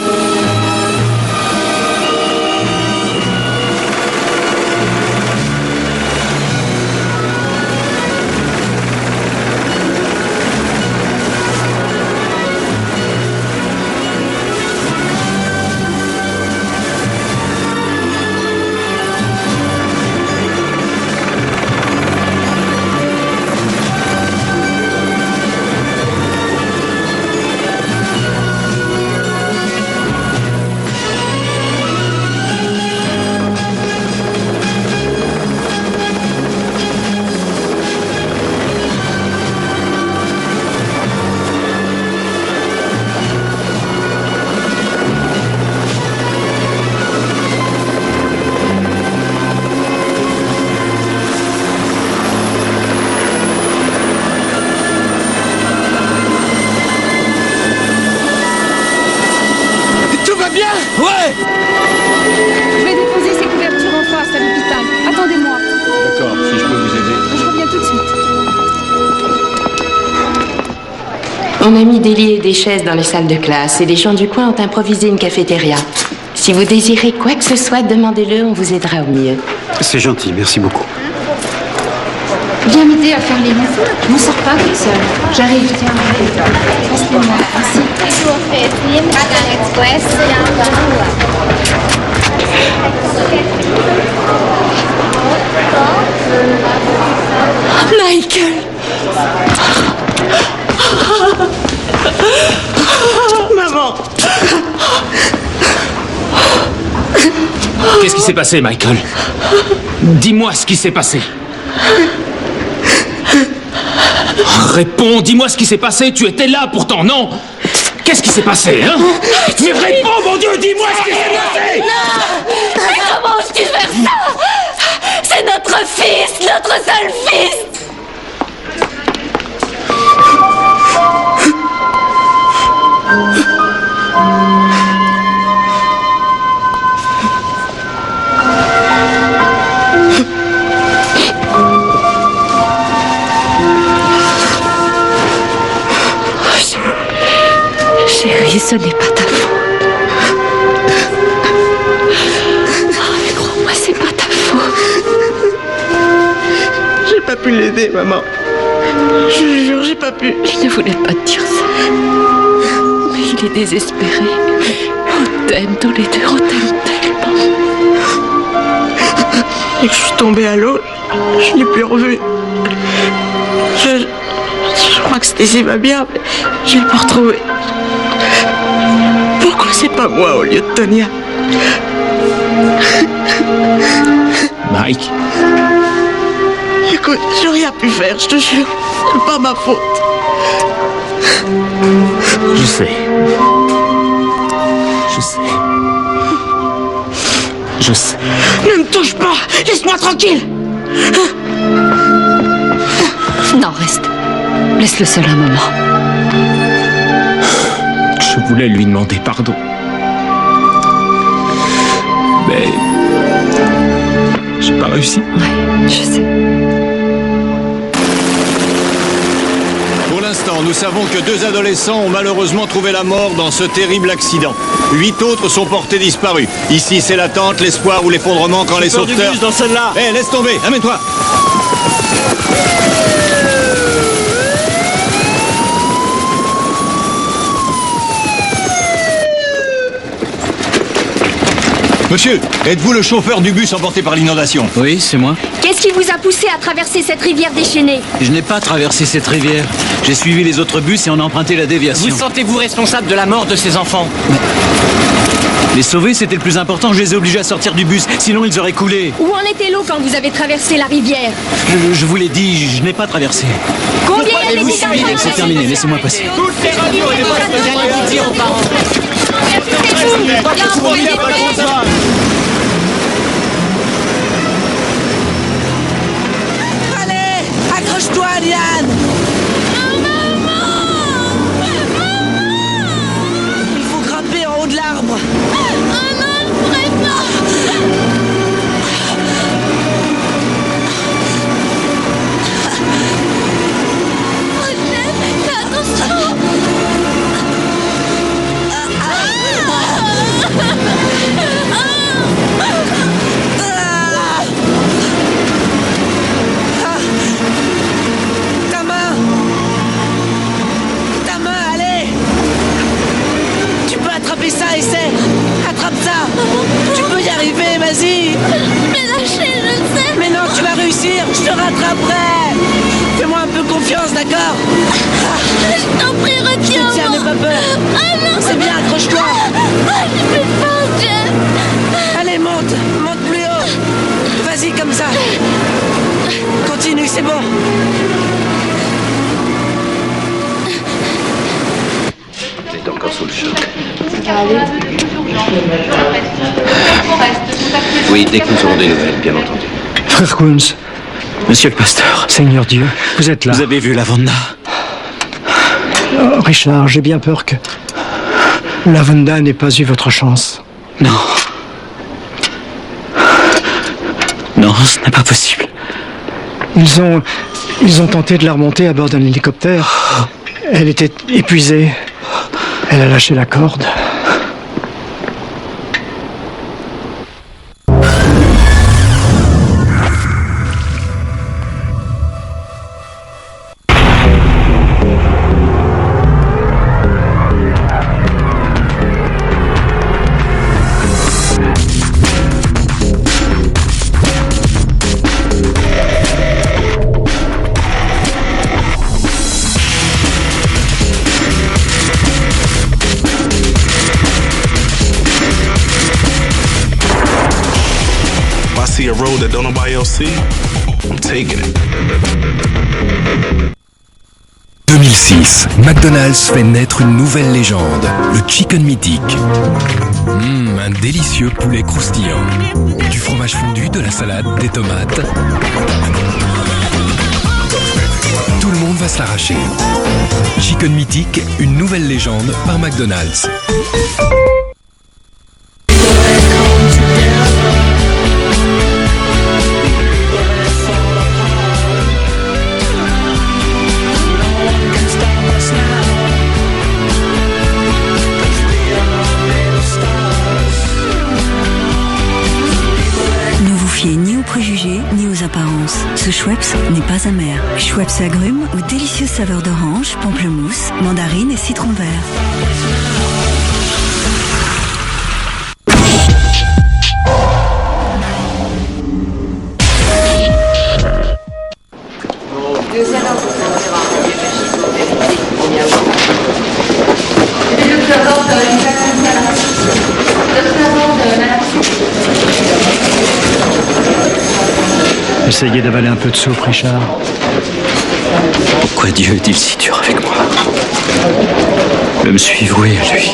Ouais! Je vais déposer ces couvertures en face à l'hôpital. Attendez-moi. D'accord, si je peux vous aider. Je reviens tout de suite. On a mis des lits et des chaises dans les salles de classe et les gens du coin ont improvisé une cafétéria. Si vous désirez quoi que ce soit, demandez-le, on vous aidera au mieux. C'est gentil, merci beaucoup. Viens m'aider à faire les lits. Je m'en sors pas toute seule. J'arrive, tiens. Reste-moi. Merci. Michael! Maman! Qu'est-ce qui s'est passé, Michael? Dis-moi ce qui s'est passé. Réponds, dis-moi ce qui s'est passé. Tu étais là pourtant, non? Qu'est-ce qui s'est passé, hein? Mais réponds, mon Dieu, dis-moi ce qui s'est passé! Non! Mais comment oses-tu faire ça? C'est notre fils, notre seul fils! Chérie, ce n'est pas ta faute. Oh, mais crois-moi, c'est pas ta faute. J'ai pas pu l'aider, maman. Je jure, j'ai pas pu. Il ne voulait pas te dire ça. Mais il est désespéré. Oh, t'aime, tous les deux, on t'aime tellement. Et que je suis tombée à l'eau, je l'ai plus revu. Je crois que Stacy va bien, mais je l'ai pas retrouvée. Pourquoi c'est pas moi au lieu de Tonya? Mike. Écoute, j'ai rien pu faire, je te jure. C'est pas ma faute. Je sais. Je sais. Je sais. Ne me touche pas! Laisse-moi tranquille! Non, reste. Laisse-le seul un moment. Je voulais lui demander pardon. Mais... j'ai pas réussi. Ouais, je sais. Pour l'instant, nous savons que 2 adolescents ont malheureusement trouvé la mort dans ce terrible accident. 8 autres sont portés disparus. Ici, c'est l'attente, l'espoir ou l'effondrement quand les sauveteurs... dans celle-là. Hé, laisse tomber, amène-toi. Monsieur, êtes-vous le chauffeur du bus emporté par l'inondation? Oui, c'est moi. Qu'est-ce qui vous a poussé à traverser cette rivière déchaînée? Je n'ai pas traversé cette rivière. J'ai suivi les autres bus et on a emprunté la déviation. Vous sentez-vous responsable de la mort de ces enfants? Les sauver, c'était le plus important. Je les ai obligés à sortir du bus, sinon ils auraient coulé. Où en était l'eau quand vous avez traversé la rivière? Je vous l'ai dit, je n'ai pas traversé. Combien y avait-il d'enfants? C'est terminé, laissez-moi passer. Allez, accroche-toi, Liane! Il faut grimper en haut de l'arbre. Ça, essaie. Attrape ça. Tu peux y arriver, vas-y. Mais lâchez, je sais. Mais non, tu vas réussir. Je te rattraperai. Fais-moi un peu confiance, d'accord? Je t'en prie, retiens-moi. Tiens, n'aie pas peur. C'est bien, accroche-toi. J'ai plus peur, Jeff. Allez, monte. Monte plus haut. Vas-y, comme ça. Continue, c'est bon. T'es encore sous le choc. Oui, dès que nous aurons des nouvelles, bien entendu. Frère Kunz, Monsieur le pasteur, Seigneur Dieu, vous êtes là. vous avez vu Lavanda? Oh, Richard, j'ai bien peur que Lavanda n'ait pas eu votre chance. Non. Non, ce n'est pas possible. Ils ont tenté de la remonter à bord d'un hélicoptère. Elle était épuisée. Elle a lâché la corde. See a road that don't nobody else see, I'm taking it. 2006, McDonald's fait naître une nouvelle légende, le Chicken Mythique. Un délicieux poulet croustillant. Du fromage fondu, de la salade, des tomates. Tout le monde va se l'arracher. Chicken Mythique, une nouvelle légende par McDonald's. Ni aux préjugés, ni aux apparences. Ce Schweppes n'est pas amer. Schweppes agrumes aux délicieuses saveurs d'orange, pamplemousse, mandarine et citron vert. Essayez d'avaler un peu de soupe, Richard. Pourquoi Dieu est-il si dur avec moi? Je me suis voué à lui.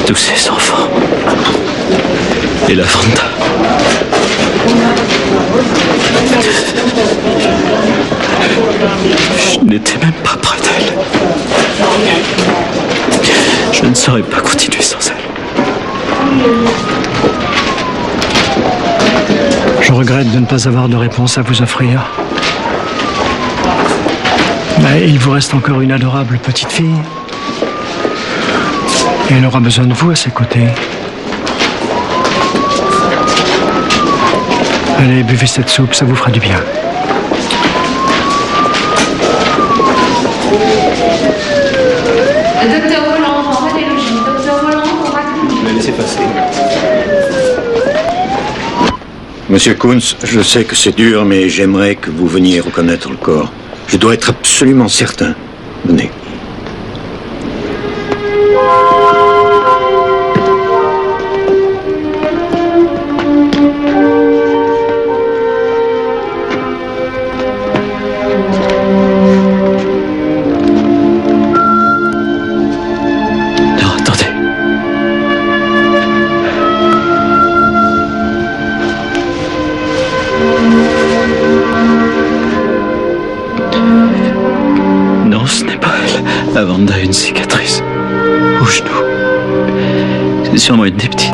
Tous ses enfants. Et la Vanda. Je n'étais même pas près d'elle. Je ne saurais pas continuer sans elle. Je regrette de ne pas avoir de réponse à vous offrir. Mais il vous reste encore une adorable petite fille. Et elle aura besoin de vous à ses côtés. Allez, buvez cette soupe, ça vous fera du bien. Le docteur Voland en radiologie. Docteur Voland en radiologie. Mais laissez passer. Monsieur Kunz, je sais que c'est dur, mais j'aimerais que vous veniez reconnaître le corps. Je dois être absolument certain. Venez. Non, attendez. Non, ce n'est pas elle. Amanda a une cicatrice au genou. C'est sûrement une des petites.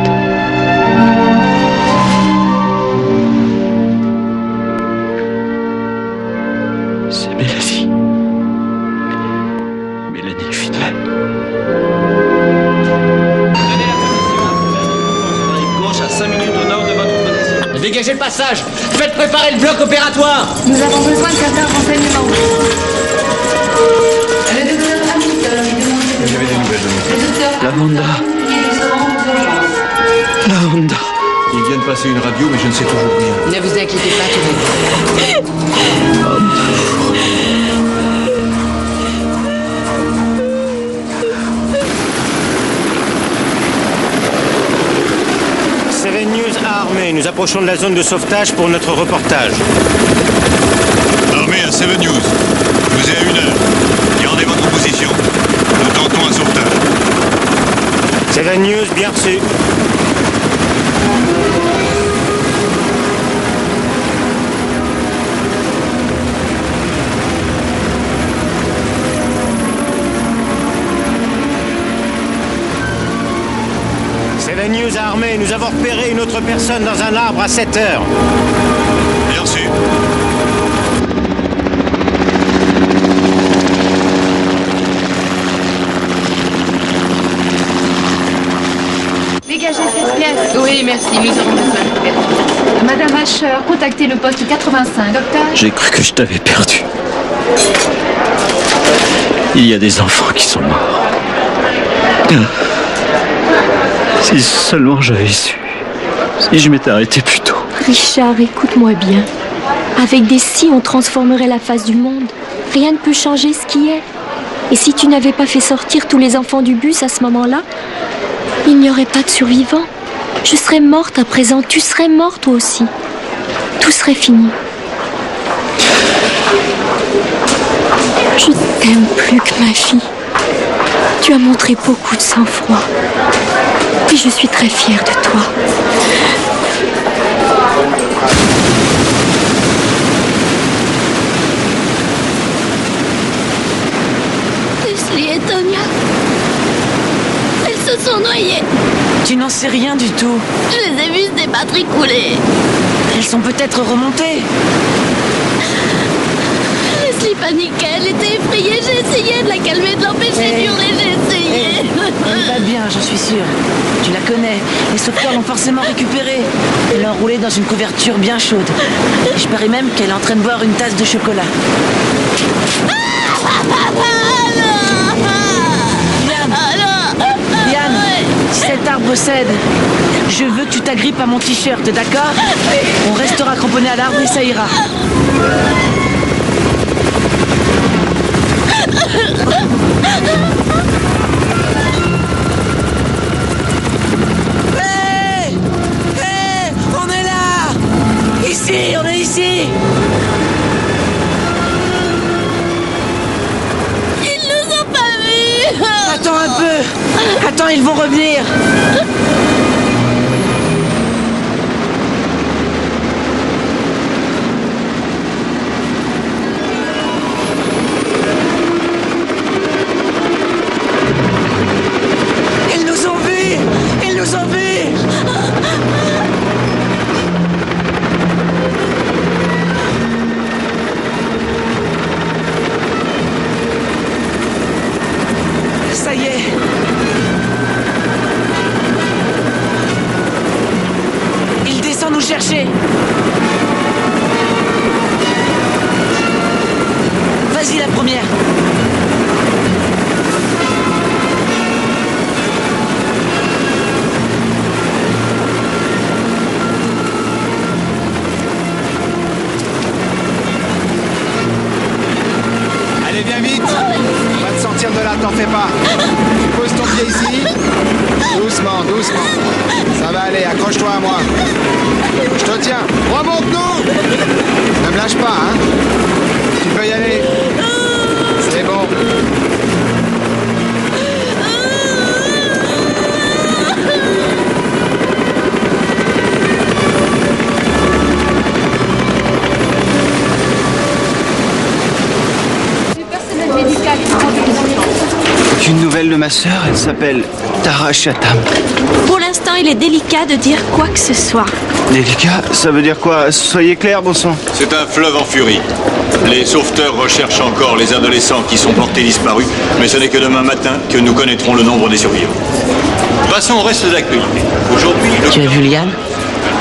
C'est Mélanie. Mélanie Finlay. Gauche à 5 minutes au nord de votre position. Dégagez le passage. Faites préparer le bloc opératoire. Nous avons besoin de certains renseignements. Le docteur Hamilton demande... J'avais des nouvelles de Le docteur Lavanda. il se rend aux urgences. Lavanda. Il vient de passer une radio, mais je ne sais toujours rien. Ne vous inquiétez pas, tout va bien. Seven News à Armée. Nous approchons de la zone de sauvetage pour notre reportage. Armée à 7 News. Vous êtes à 1 heure. Gardez votre position. Nous tentons un sauvetage. Seven News, bien reçu. Seven News à Armée. Nous avons repéré une autre personne dans un arbre à 7 heures. Bien reçu. Dégagez cette pièce. Oui, merci, nous avons besoin de couverture. Madame Asher, contactez le poste 85. Docteur. J'ai cru que je t'avais perdu. Il y a des enfants qui sont morts. Si seulement j'avais su. Si je m'étais arrêté plus tôt. Richard, écoute-moi bien. Avec des si, on transformerait la face du monde. Rien ne peut changer ce qui est. Et si tu n'avais pas fait sortir tous les enfants du bus à ce moment-là, il n'y aurait pas de survivants. Je serais morte à présent, tu serais morte toi aussi. Tout serait fini. Je t'aime plus que ma fille. Tu as montré beaucoup de sang-froid. Et je suis très fière de toi. Leslie et Tonya. Elles se sont noyées. Tu n'en sais rien du tout. Je les ai vues se débattre et couler. Elles sont peut-être remontées. Leslie paniquait, elle était effrayée. J'ai essayé de la calmer, de l'empêcher d'hurler, j'ai essayé. Elle va bien, j'en suis sûre. Tu la connais. Les sauveteurs l'ont forcément récupérée. Elle l'a enroulée dans une couverture bien chaude. Et je parie même qu'elle est en train de boire une tasse de chocolat. Yann, si cet arbre cède, je veux que tu t'agrippes à mon t-shirt, d'accord? On restera cramponné à l'arbre et ça ira. Hé, on est là! Attends, ils vont revenir. Ils nous ont vus. Ils nous ont vus. Ça y est. Il descend nous chercher. Vas-y, la première. Allez, viens vite. On va te sortir de là, t'en fais pas. Tu poses ton pied ici. Doucement, doucement. Ça va aller, accroche-toi à moi. Je te tiens. Remonte-nous. Ne me lâche pas, hein. Tu peux y aller. C'est bon. Du personnel médical est Une nouvelle de ma sœur, elle s'appelle Tara Chatham. Pour l'instant, il est délicat de dire quoi que ce soit. Délicat, ça veut dire quoi? Soyez clair, bon sang. C'est un fleuve en furie. Les sauveteurs recherchent encore les adolescents qui sont portés disparus, mais ce n'est que demain matin que nous connaîtrons le nombre des survivants. Passons au reste de l'actualité. Aujourd'hui, Tu as vu Liane?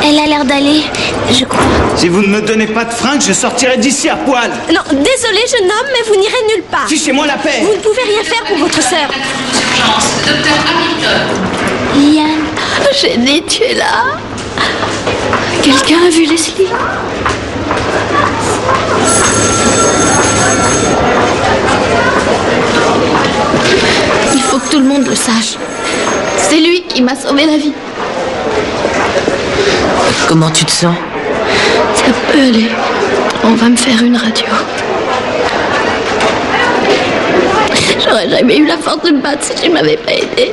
Elle a l'air d'aller, je crois. Si vous ne me donnez pas de fringues, je sortirai d'ici à poil. Non, désolé, jeune homme, mais vous n'irez nulle part. Fichez-moi la paix. Vous ne pouvez rien faire pour votre sœur. Docteur Hamilton. Liane. Jenny, tu es là? Quelqu'un a vu Leslie? Il faut que tout le monde le sache. C'est lui qui m'a sauvé la vie. Comment tu te sens? Ça peut aller. On va me faire une radio. J'aurais jamais eu la force de me battre si tu m'avais pas aidé.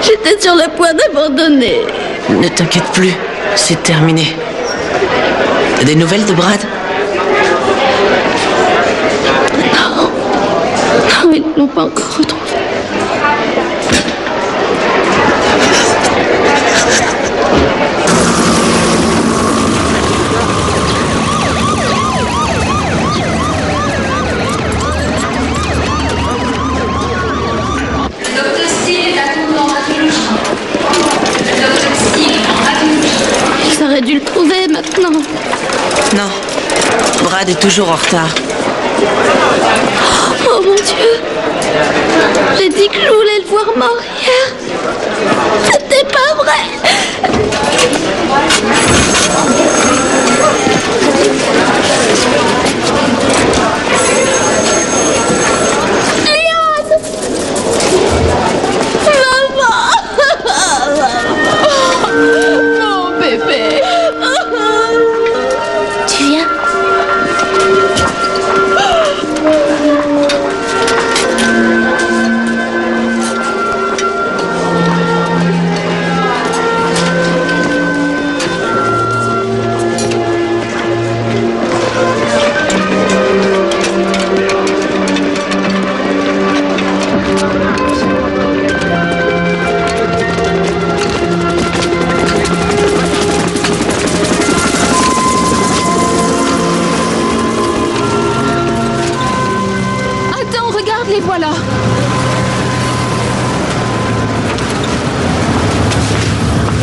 J'étais sur le point d'abandonner. Ne t'inquiète plus, c'est terminé. T'as des nouvelles de Brad? Non. Non, ils ne l'ont pas encore retrouvé. Docteur Steele est à tourner en radiologie. Docteur Steele en radiologie. Ils auraient dû le trouver maintenant. Non. Brad est toujours en retard. Oh mon Dieu. J'ai dit que je voulais le voir mort hier. C'était pas vrai. Liane. Maman. Non, bébé. Tu viens? Attends, regarde, les voilà.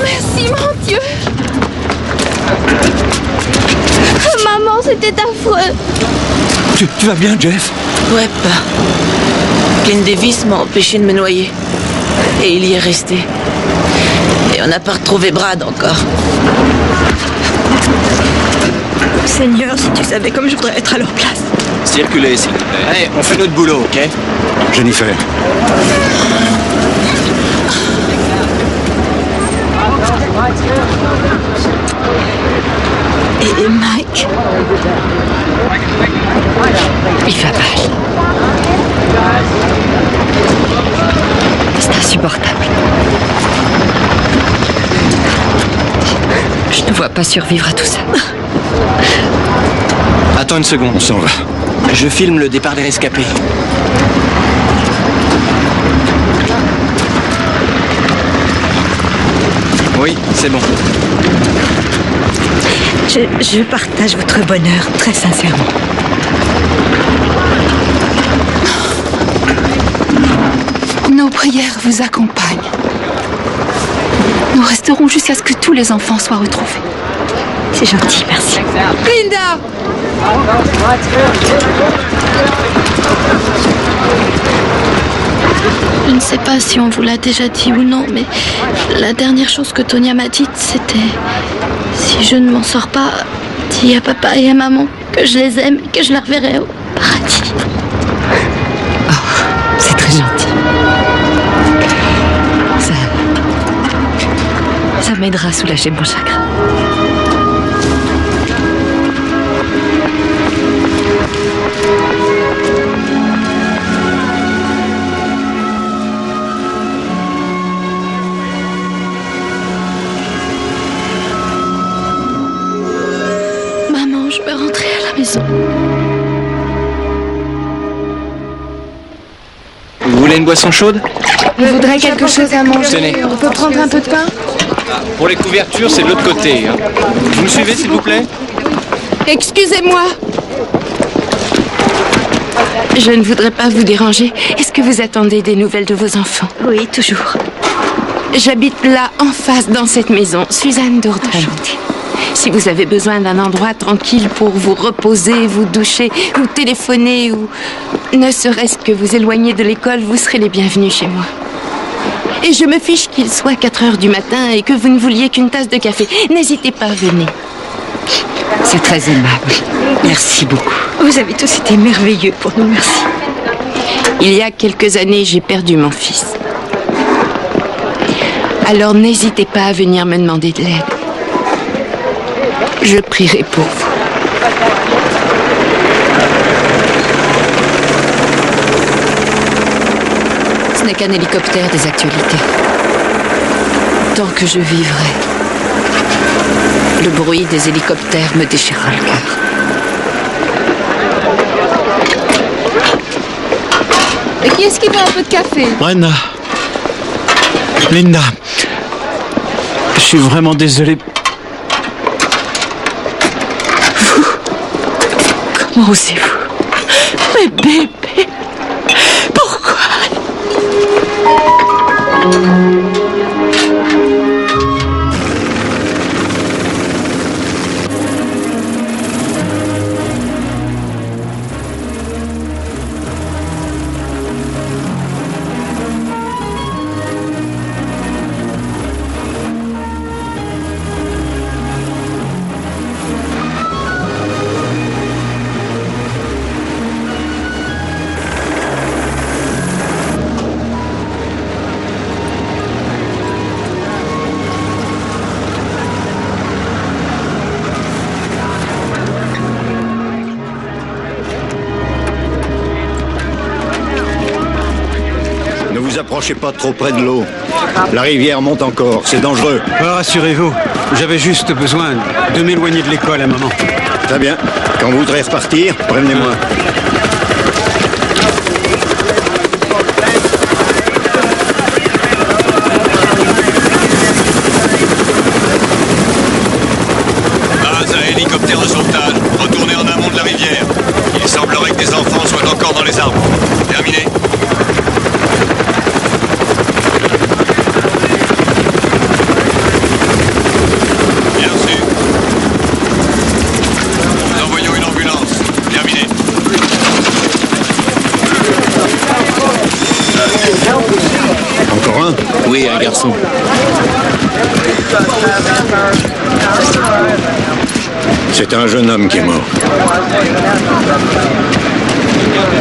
Merci, mon Dieu. Maman, c'était affreux. Tu vas bien, Jeff? Ouais, pas. Clint Davis m'a empêché de me noyer. Et il y est resté. Et on n'a pas retrouvé Brad encore. Seigneur, si tu savais comme je voudrais être à leur place. Circulez, s'il vous plaît. Allez, on fait notre boulot, ok? Jennifer, Et Mike? Il va mal. C'est un super insupportable. Je ne vois pas survivre à tout ça. Attends une seconde. On s'en va. Je filme le départ des rescapés. Oui, c'est bon. Je partage votre bonheur très sincèrement. Nos prières vous accompagnent. Nous resterons jusqu'à ce que tous les enfants soient retrouvés. C'est gentil, merci. Linda! Je ne sais pas si on vous l'a déjà dit ou non, mais la dernière chose que Tonia m'a dite, c'était: si je ne m'en sors pas, dis à papa et à maman que je les aime et que je les reverrai au paradis. C'est très gentil. Ça m'aidera à soulager mon chagrin. Maman, je veux rentrer à la maison. Vous voulez une boisson chaude? Je voudrais quelque chose à manger. Tenez. On peut prendre un peu de pain? Pour les couvertures, c'est de l'autre côté. Hein. Vous me suivez, s'il vous plaît? Excusez-moi. Je ne voudrais pas vous déranger. Est-ce que vous attendez des nouvelles de vos enfants? Oui, toujours. J'habite là, en face, dans cette maison. Suzanne Dourdon. Si vous avez besoin d'un endroit tranquille pour vous reposer, vous doucher, ou téléphoner, ou ne serait-ce que vous éloigner de l'école, vous serez les bienvenus chez moi. Et je me fiche qu'il soit 4 heures du matin et que vous ne vouliez qu'une tasse de café. N'hésitez pas, venez. C'est très aimable. Merci beaucoup. Vous avez tous été merveilleux pour nous, merci. Il y a quelques années, j'ai perdu mon fils. Alors n'hésitez pas à venir me demander de l'aide. Je prierai pour vous. Ce n'est qu'un hélicoptère des actualités. Tant que je vivrai, le bruit des hélicoptères me déchirera le cœur. Et qui est-ce qui veut un peu de café? Brenda. Linda. Je suis vraiment désolé. Comment osez-vous? Mais bébé, pourquoi? Ne vous approchez pas trop près de l'eau. La rivière monte encore, c'est dangereux. Rassurez-vous, j'avais juste besoin de m'éloigner de l'école un moment. Très bien. Quand vous voudrez repartir, prévenez-moi. Base à hélicoptère de sauvetage. Retournez en amont de la rivière. Il semblerait que des enfants soient encore dans les arbres. Terminé. Bien reçu. Nous envoyons une ambulance. Terminé. Encore un? Oui, un garçon. C'est un jeune homme qui est mort.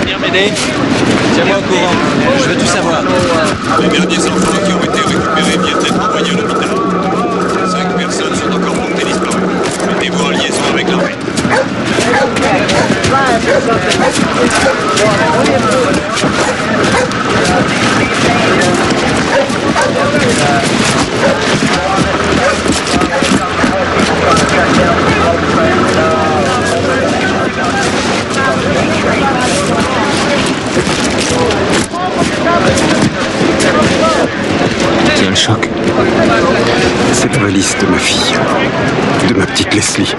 Venir m'aider? Tiens-moi au courant. Je veux tout savoir. Les derniers enfants qui ont été récupérés viennent d'être envoyés à l'hôpital. 5 personnes sont encore portées disparues. Mettez-vous en liaison avec l'armée. Quel choc. Cette valise de ma fille, de ma petite Leslie.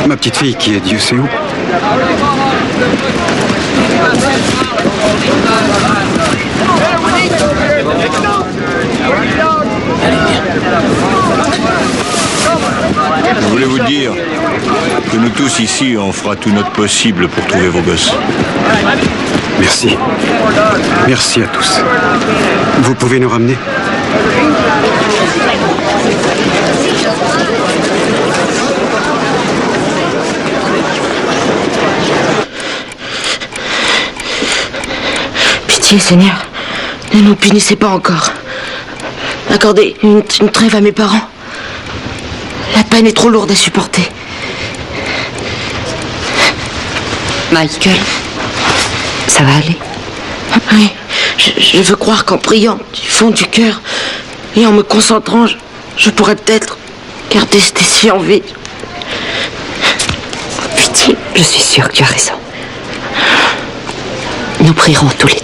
Ma petite fille qui est Dieu sait où. Je voulais vous dire que nous tous ici, on fera tout notre possible pour trouver vos gosses. Merci. Merci à tous. Vous pouvez nous ramener? Pitié, Seigneur, ne nous punissez pas encore. Accordez une trêve à mes parents. La peine est trop lourde à supporter. Michael, ça va aller? Oui, je veux croire qu'en priant du fond du cœur et en me concentrant, je pourrais peut-être garder Stacy en vie. Pitié. Je suis sûre que tu as raison. Nous prierons tous les deux.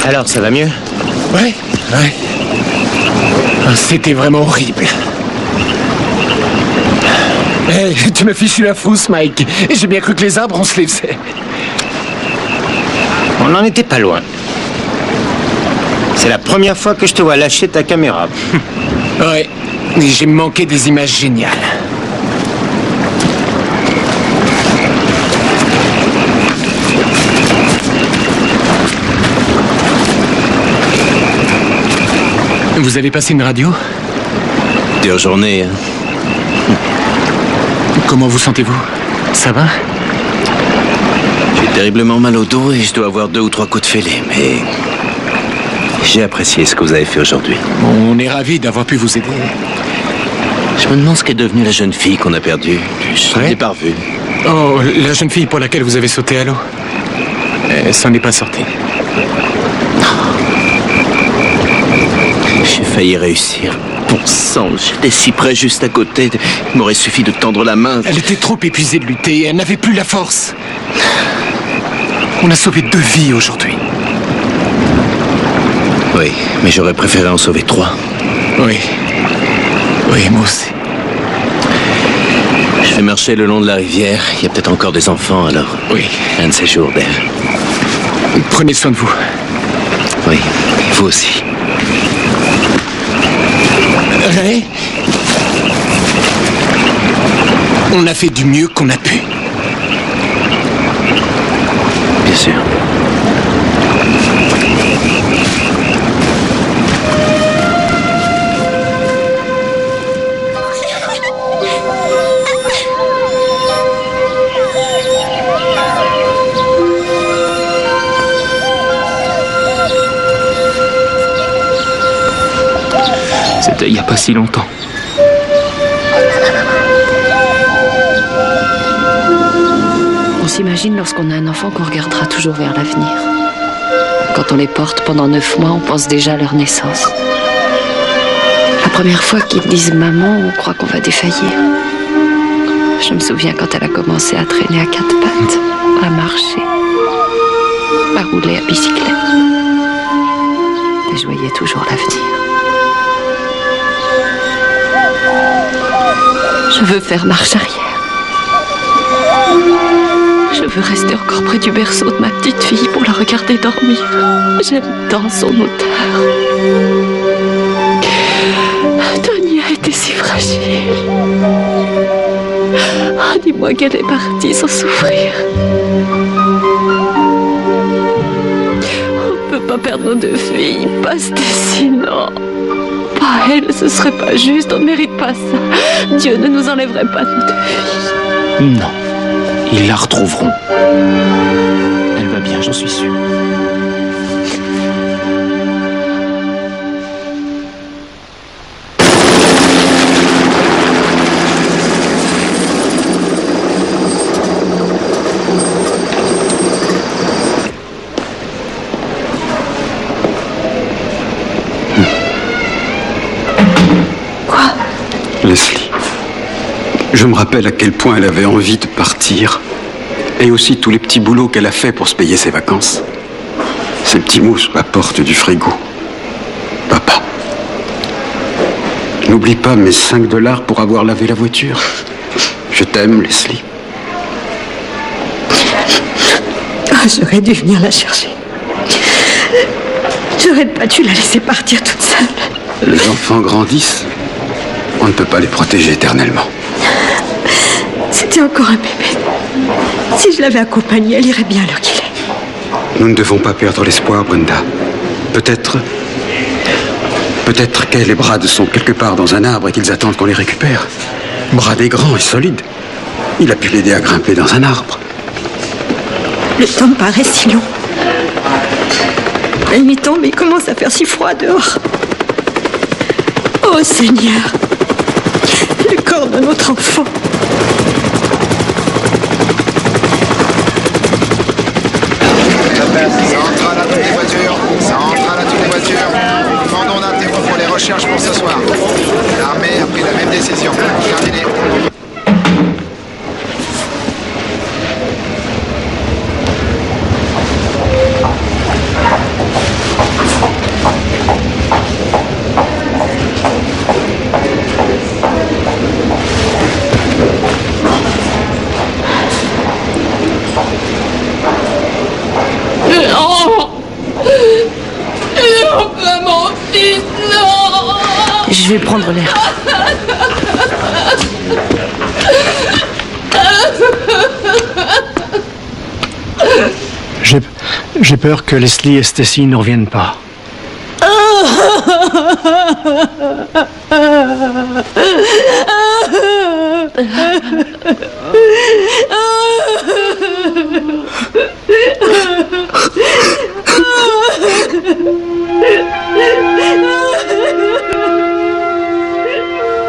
Alors, ça va mieux? Ouais. C'était vraiment horrible. Hey, tu m'as fichu la frousse, Mike. J'ai bien cru que les arbres, on se les faisait. On n'en était pas loin. C'est la première fois que je te vois lâcher ta caméra. Ouais, j'ai manqué des images géniales. Vous avez passé une radio? Dure journée, hein. Comment vous sentez-vous? Ça va? J'ai terriblement mal au dos et je dois avoir 2 ou 3 coups de fêlé, mais j'ai apprécié ce que vous avez fait aujourd'hui. On est ravis d'avoir pu vous aider. Je me demande ce qu'est devenue la jeune fille qu'on a perdue. Je ne l'ai pas revue. Oh, la jeune fille pour laquelle vous avez sauté à l'eau. Elle s'en est pas sortie. J'ai failli réussir. Bon sang, j'étais si près juste à côté. Il m'aurait suffi de tendre la main. Elle était trop épuisée de lutter et elle n'avait plus la force. On a sauvé 2 vies aujourd'hui. Oui, mais j'aurais préféré en sauver 3. Oui, moi aussi. Je vais marcher le long de la rivière. Il y a peut-être encore des enfants, alors. Oui. Un de ces jours, Dave. Prenez soin de vous. Oui, vous aussi. Ray, on a fait du mieux qu'on a pu. Bien sûr. C'était il n'y a pas si longtemps. On s'imagine lorsqu'on a un enfant qu'on regardera toujours vers l'avenir. Quand on les porte pendant 9 mois, on pense déjà à leur naissance. La première fois qu'ils disent maman, on croit qu'on va défaillir. Je me souviens quand elle a commencé à traîner à 4 pattes, à marcher, à rouler à bicyclette. Et je voyais toujours l'avenir. Je veux faire marche arrière. Je veux rester encore près du berceau de ma petite fille pour la regarder dormir. J'aime tant son odeur. Tony a été si fragile. Oh, dis-moi qu'elle est partie sans souffrir. On ne peut pas perdre nos 2 filles, pas Stacy, non. Pas elle, ce serait pas juste, on ne mérite pas ça. Dieu ne nous enlèverait pas nos 2 filles. Non, ils la retrouveront. Elle va bien, j'en suis sûr. Leslie, je me rappelle à quel point elle avait envie de partir. Et aussi tous les petits boulots qu'elle a fait pour se payer ses vacances. Ces petits mots sur la porte du frigo. Papa, n'oublie pas mes 5 $ pour avoir lavé la voiture. Je t'aime, Leslie. J'aurais dû venir la chercher. J'aurais pas dû la laisser partir toute seule. Les enfants grandissent. On ne peut pas les protéger éternellement. C'était encore un bébé. Si je l'avais accompagnée, elle irait bien à l'heure qu'il est. Nous ne devons pas perdre l'espoir, Brenda. Peut-être qu'elle et Brad sont quelque part dans un arbre et qu'ils attendent qu'on les récupère. Brad est grand et solide. Il a pu l'aider à grimper dans un arbre. Le temps paraît si long. La nuit tombe et il commence à faire si froid dehors. Oh Seigneur, le corps de notre enfant. Centrale à toutes les voitures. Centrale à toutes les voitures. Demandons d'interrompre les recherches pour ce soir. L'armée a pris la même décision. Terminé. Je vais prendre l'air. J'ai peur que Leslie et Stacy ne reviennent pas.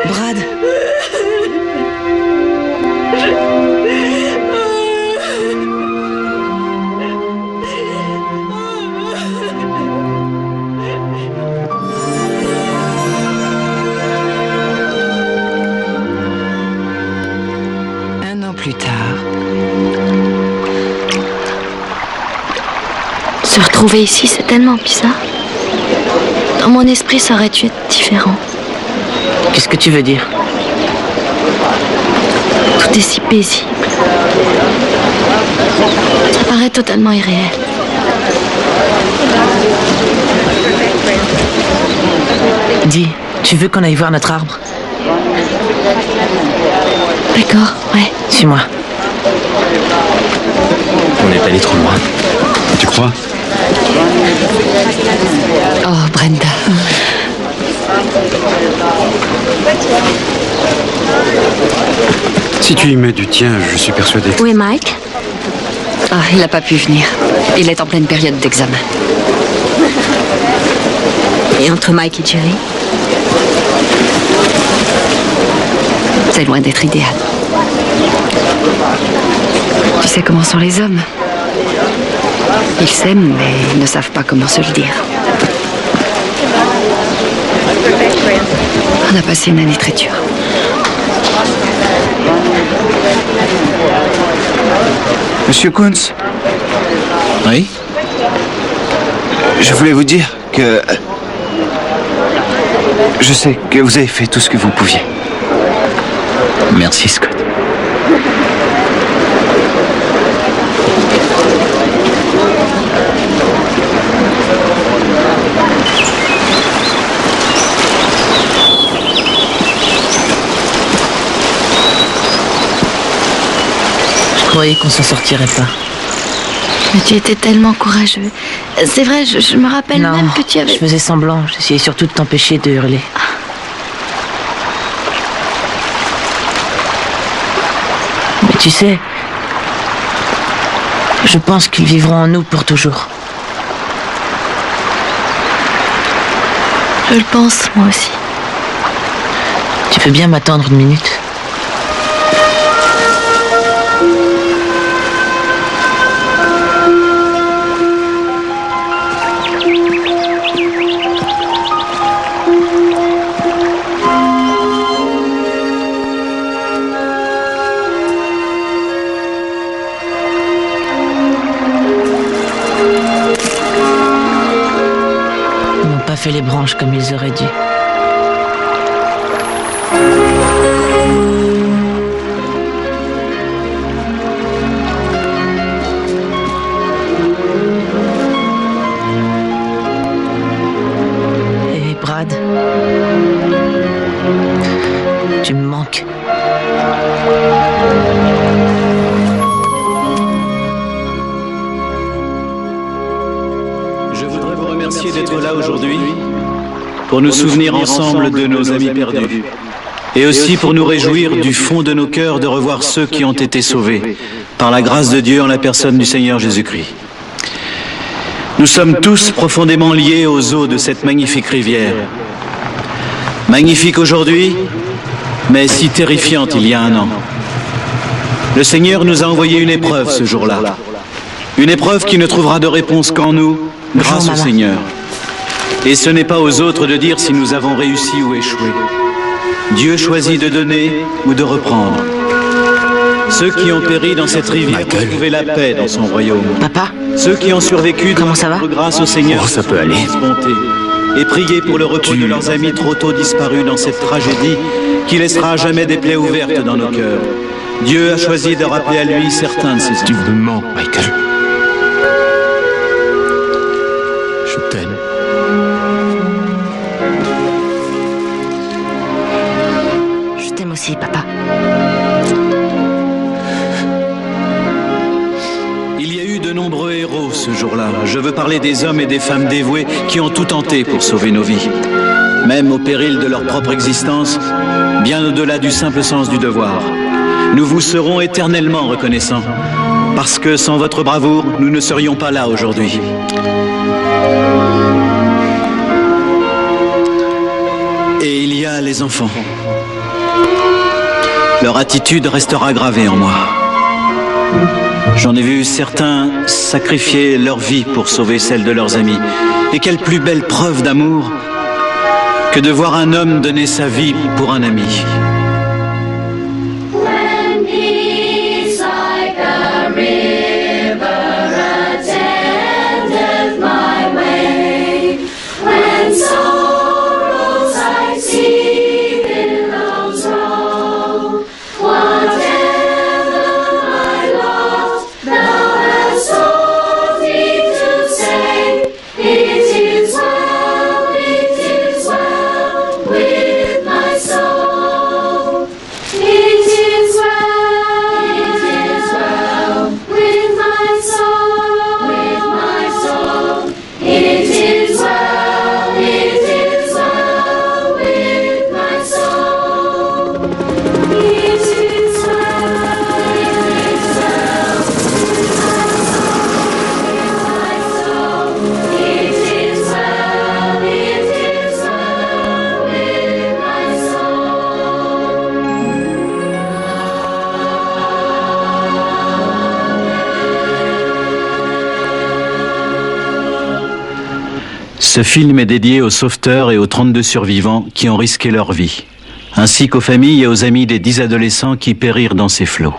Brad. Un an plus tard. Se retrouver ici, c'est tellement bizarre. Dans mon esprit, ça aurait dû être différent. Qu'est-ce que tu veux dire? Tout est si paisible. Ça paraît totalement irréel. Dis, tu veux qu'on aille voir notre arbre? D'accord, ouais. Suis-moi. On n'est pas allé trop loin. Tu crois? Oh, Brenda. Si tu y mets du tien, je suis persuadé. Où est Mike? Ah, il n'a pas pu venir. Il est en pleine période d'examen. Et entre Mike et Jerry? C'est loin d'être idéal. Tu sais comment sont les hommes. Ils s'aiment, mais ils ne savent pas comment se le dire. On a passé une année très dure. Monsieur Kunz? Oui? Je voulais vous dire que... Je sais que vous avez fait tout ce que vous pouviez. Merci, Scott. Je croyais qu'on s'en sortirait pas. Mais tu étais tellement courageux. C'est vrai, je me rappelle Non, même que tu avais... je faisais semblant. J'essayais surtout de t'empêcher de hurler. Mais tu sais, je pense qu'ils vivront en nous pour toujours. Je le pense, moi aussi. Tu peux bien m'attendre une minute? branches comme ils auraient dû. Et Brad, tu me manques. Je voudrais vous remercier d'être là aujourd'hui pour nous souvenir ensemble de nos amis perdus et aussi pour nous réjouir du fond de nos cœurs de revoir ceux qui ont été sauvés par la grâce de Dieu en la personne du Seigneur Jésus-Christ. Nous sommes tous profondément liés aux eaux de cette magnifique rivière. Magnifique aujourd'hui, mais si terrifiante il y a un an. Le Seigneur nous a envoyé une épreuve ce jour-là. Une épreuve qui ne trouvera de réponse qu'en nous, grâce au Seigneur. Et ce n'est pas aux autres de dire si nous avons réussi ou échoué. Dieu choisit de donner ou de reprendre. Ceux qui ont péri dans cette rivière ont trouvé la paix dans son royaume. Papa, ceux qui ont survécu doivent grâce au Seigneur, ça peut aller. Bonté, et prier pour le retour de leurs amis trop tôt disparus dans cette tragédie qui laissera à jamais des plaies ouvertes dans nos cœurs. Dieu a choisi de rappeler à lui certains de ses enfants. Tu me manques, Michael. Je t'aime. je t'aime aussi, papa. Il y a eu de nombreux héros ce jour-là. Je veux parler des hommes et des femmes dévoués qui ont tout tenté pour sauver nos vies. Même au péril de leur propre existence, bien au-delà du simple sens du devoir. Nous vous serons éternellement reconnaissants, parce que sans votre bravoure, nous ne serions pas là aujourd'hui. Et il y a les enfants. Leur attitude restera gravée en moi. J'en ai vu certains sacrifier leur vie pour sauver celle de leurs amis. Et quelle plus belle preuve d'amour que de voir un homme donner sa vie pour un ami. Ce film est dédié aux sauveteurs et aux 32 survivants qui ont risqué leur vie, ainsi qu'aux familles et aux amis des 10 adolescents qui périrent dans ces flots.